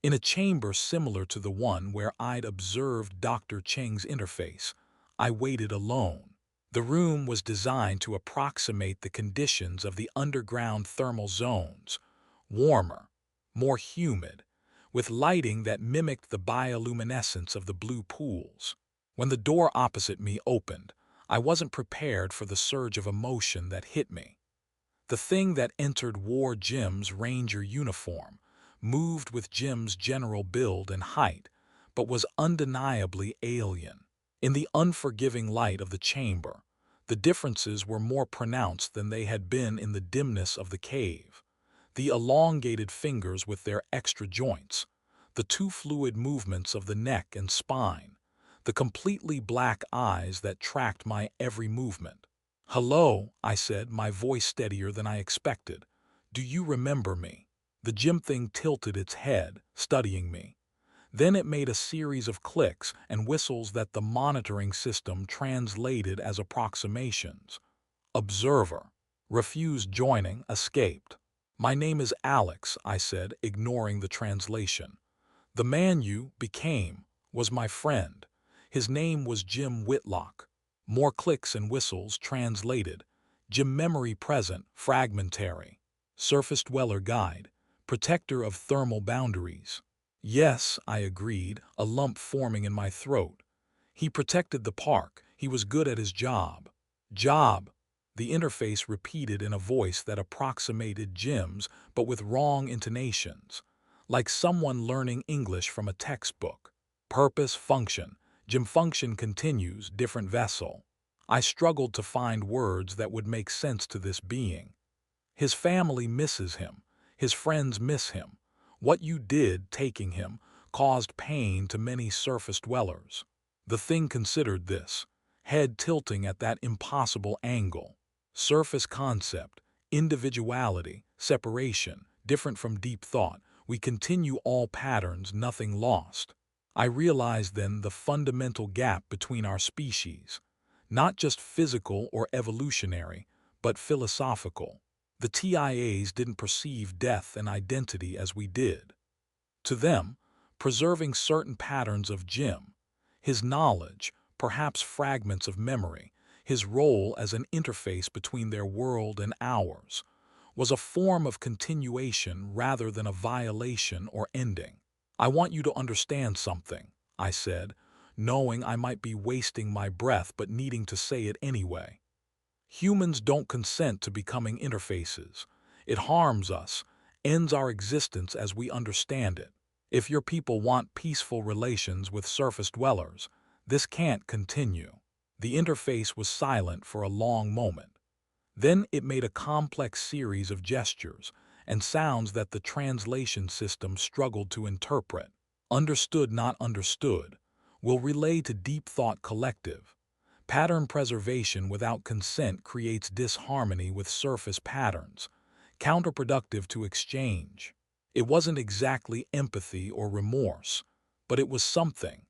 In a chamber similar to the one where I'd observed Dr. Cheng's interface, I waited alone. The room was designed to approximate the conditions of the underground thermal zones, warmer, more humid, with lighting that mimicked the bioluminescence of the blue pools. When the door opposite me opened, I wasn't prepared for the surge of emotion that hit me. The thing that entered wore Jim's ranger uniform, moved with Jim's general build and height, but was undeniably alien. In the unforgiving light of the chamber, the differences were more pronounced than they had been in the dimness of the cave. The elongated fingers with their extra joints, the too fluid movements of the neck and spine, the completely black eyes that tracked my every movement. "Hello," I said, my voice steadier than I expected. "Do you remember me?" The gym thing tilted its head, studying me. Then it made a series of clicks and whistles that the monitoring system translated as approximations. Observer. Refused joining, escaped. "My name is Alex," I said, ignoring the translation. "The man you became was my friend. His name was Jim Whitlock." More clicks and whistles translated. "Jim memory present, fragmentary. Surface dweller guide. Protector of thermal boundaries." "Yes," I agreed, a lump forming in my throat. "He protected the park. He was good at his job." "Job," the interface repeated in a voice that approximated Jim's, but with wrong intonations, like someone learning English from a textbook. "Purpose, function. Jim function continues, different vessel." I struggled to find words that would make sense to this being. "His family misses him. His friends miss him. What you did, taking him, caused pain to many surface dwellers." The thing considered this, head tilting at that impossible angle. Surface concept, individuality, separation, different from deep thought. We continue all patterns, nothing lost. I realized then the fundamental gap between our species. Not just physical or evolutionary, but philosophical. The TIAs didn't perceive death and identity as we did. To them, preserving certain patterns of Jim, his knowledge, perhaps fragments of memory, his role as an interface between their world and ours, was a form of continuation rather than a violation or ending. "I want you to understand something," I said, knowing I might be wasting my breath but needing to say it anyway. "Humans don't consent to becoming interfaces. It harms us, ends our existence as we understand it. If your people want peaceful relations with surface dwellers, this can't continue." The interface was silent for a long moment. Then it made a complex series of gestures and sounds that the translation system struggled to interpret. "Understood, not understood. Will relay to deep thought collective. Pattern preservation without consent creates disharmony with surface patterns, counterproductive to exchange." It wasn't exactly empathy or remorse, but it was something,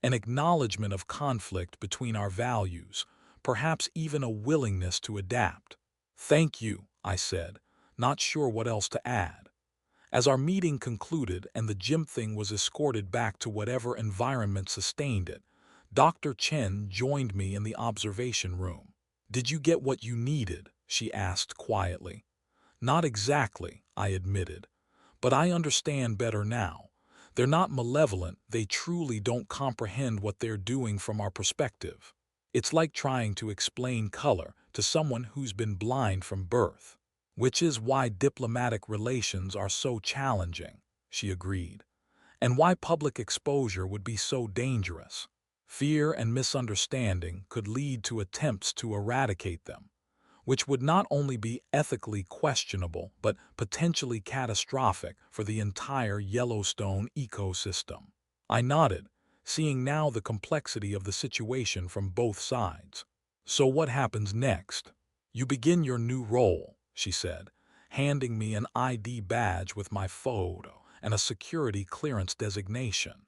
an acknowledgement of conflict between our values, perhaps even a willingness to adapt. "Thank you," I said, not sure what else to add. As our meeting concluded and the gym thing was escorted back to whatever environment sustained it, Dr. Chen joined me in the observation room. "Did you get what you needed?" she asked quietly. "Not exactly," I admitted. "But I understand better now. They're not malevolent, they truly don't comprehend what they're doing from our perspective. It's like trying to explain color to someone who's been blind from birth." "Which is why diplomatic relations are so challenging," she agreed, "and why public exposure would be so dangerous. Fear and misunderstanding could lead to attempts to eradicate them, which would not only be ethically questionable but potentially catastrophic for the entire Yellowstone ecosystem." I nodded, seeing now the complexity of the situation from both sides. "So what happens next?" "You begin your new role," she said, handing me an ID badge with my photo and a security clearance designation.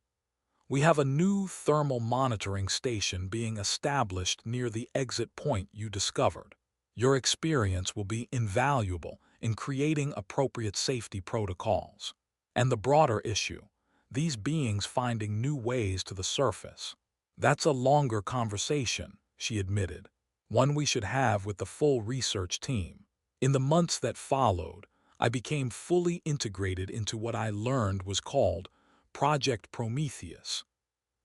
"We have a new thermal monitoring station being established near the exit point you discovered. Your experience will be invaluable in creating appropriate safety protocols. And the broader issue, these beings finding new ways to the surface. That's a longer conversation," she admitted, "one we should have with the full research team." In the months that followed, I became fully integrated into what I learned was called Project Prometheus,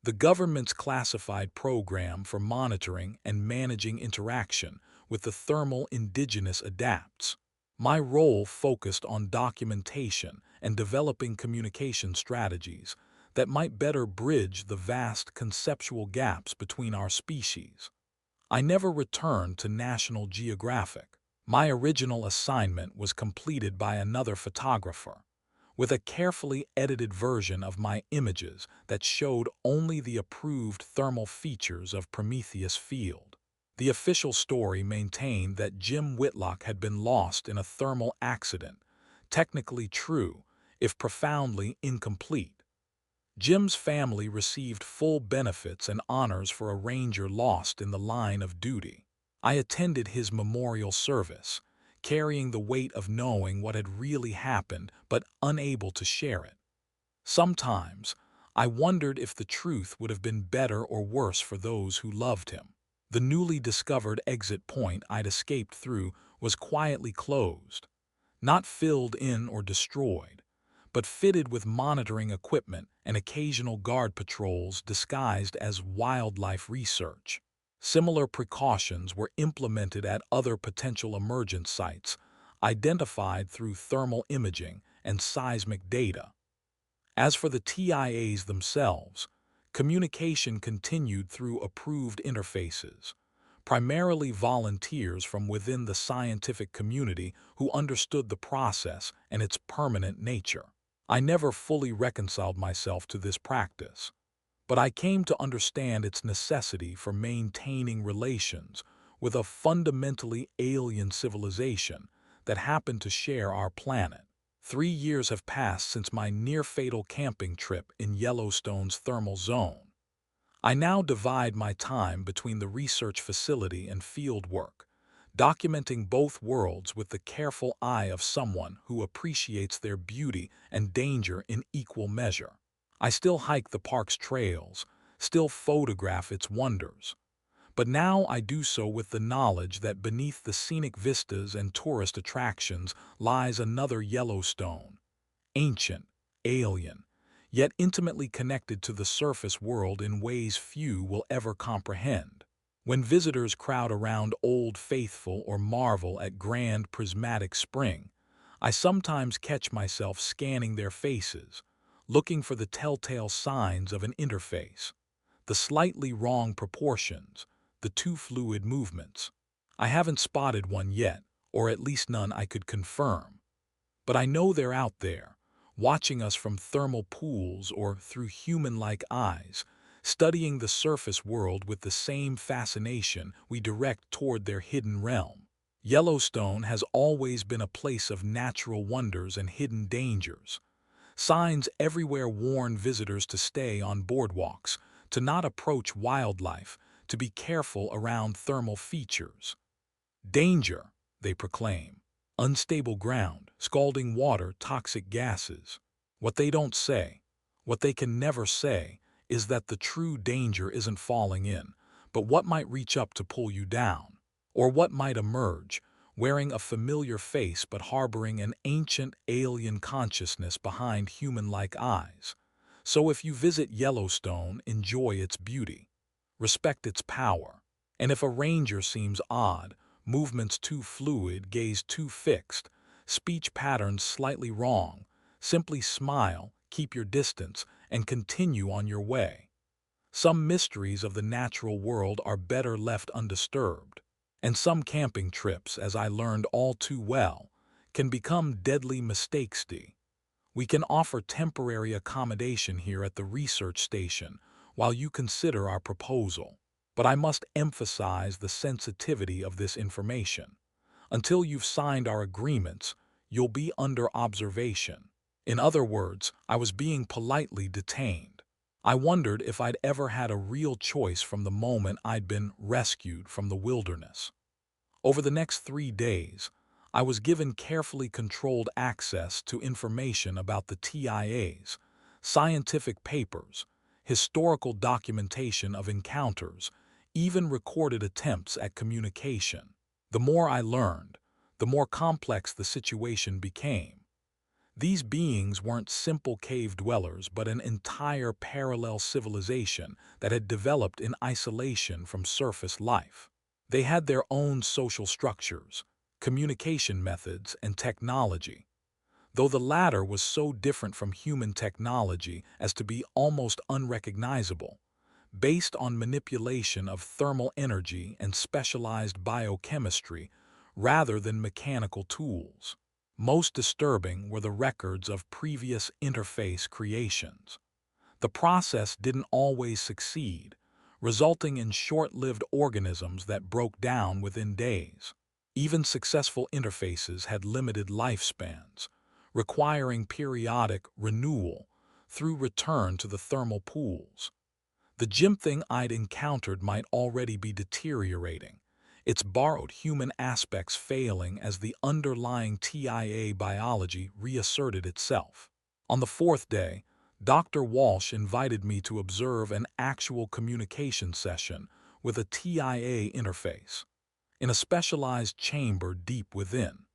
the government's classified program for monitoring and managing interaction with the thermal indigenous adapts. My role focused on documentation and developing communication strategies that might better bridge the vast conceptual gaps between our species. I never returned to National Geographic. My original assignment was completed by another photographer, with a carefully edited version of my images that showed only the approved thermal features of Prometheus Field. The official story maintained that Jim Whitlock had been lost in a thermal accident, technically true, if profoundly incomplete. Jim's family received full benefits and honors for a ranger lost in the line of duty. I attended his memorial service, carrying the weight of knowing what had really happened but unable to share it. Sometimes, I wondered if the truth would have been better or worse for those who loved him. The newly discovered exit point I'd escaped through was quietly closed, not filled in or destroyed, but fitted with monitoring equipment and occasional guard patrols disguised as wildlife research. Similar precautions were implemented at other potential emergence sites, identified through thermal imaging and seismic data. As for the TIAs themselves, communication continued through approved interfaces, primarily volunteers from within the scientific community who understood the process and its permanent nature. I never fully reconciled myself to this practice, but I came to understand its necessity for maintaining relations with a fundamentally alien civilization that happened to share our planet. 3 years have passed since my near-fatal camping trip in Yellowstone's thermal zone. I now divide my time between the research facility and field work, documenting both worlds with the careful eye of someone who appreciates their beauty and danger in equal measure. I still hike the park's trails, still photograph its wonders, but now I do so with the knowledge that beneath the scenic vistas and tourist attractions lies another Yellowstone, ancient, alien, yet intimately connected to the surface world in ways few will ever comprehend. When visitors crowd around Old Faithful or marvel at Grand Prismatic Spring, I sometimes catch myself scanning their faces, looking for the telltale signs of an interface, the slightly wrong proportions, the too fluid movements. I haven't spotted one yet, or at least none I could confirm. But I know they're out there, watching us from thermal pools or through human-like eyes, studying the surface world with the same fascination we direct toward their hidden realm. Yellowstone has always been a place of natural wonders and hidden dangers. Signs everywhere warn visitors to stay on boardwalks, to not approach wildlife, to be careful around thermal features. Danger, they proclaim. Unstable ground, scalding water, toxic gases. What they don't say, what they can never say, is that the true danger isn't falling in, but what might reach up to pull you down, or what might emerge, wearing a familiar face but harboring an ancient alien consciousness behind human-like eyes. So if you visit Yellowstone, enjoy its beauty, respect its power, and if a ranger seems odd, movements too fluid, gaze too fixed, speech patterns slightly wrong, simply smile, keep your distance, and continue on your way. Some mysteries of the natural world are better left undisturbed, and some camping trips, as I learned all too well, can become deadly mistakes. We can offer temporary accommodation here at the research station while you consider our proposal. But I must emphasize the sensitivity of this information. Until you've signed our agreements, you'll be under observation. In other words, I was being politely detained. I wondered if I'd ever had a real choice from the moment I'd been rescued from the wilderness. Over the next 3 days, I was given carefully controlled access to information about the TIAs, scientific papers, historical documentation of encounters, even recorded attempts at communication. The more I learned, the more complex the situation became. These beings weren't simple cave dwellers but an entire parallel civilization that had developed in isolation from surface life. They had their own social structures, communication methods, and technology, though the latter was so different from human technology as to be almost unrecognizable, based on manipulation of thermal energy and specialized biochemistry rather than mechanical tools. Most disturbing were the records of previous interface creations. The process didn't always succeed, resulting in short-lived organisms that broke down within days. Even successful interfaces had limited lifespans, requiring periodic renewal through return to the thermal pools. The gym thing I'd encountered might already be deteriorating, its borrowed human aspects failing as the underlying TIA biology reasserted itself. On the fourth day, Dr. Walsh invited me to observe an actual communication session with a TIA interface in a specialized chamber deep within.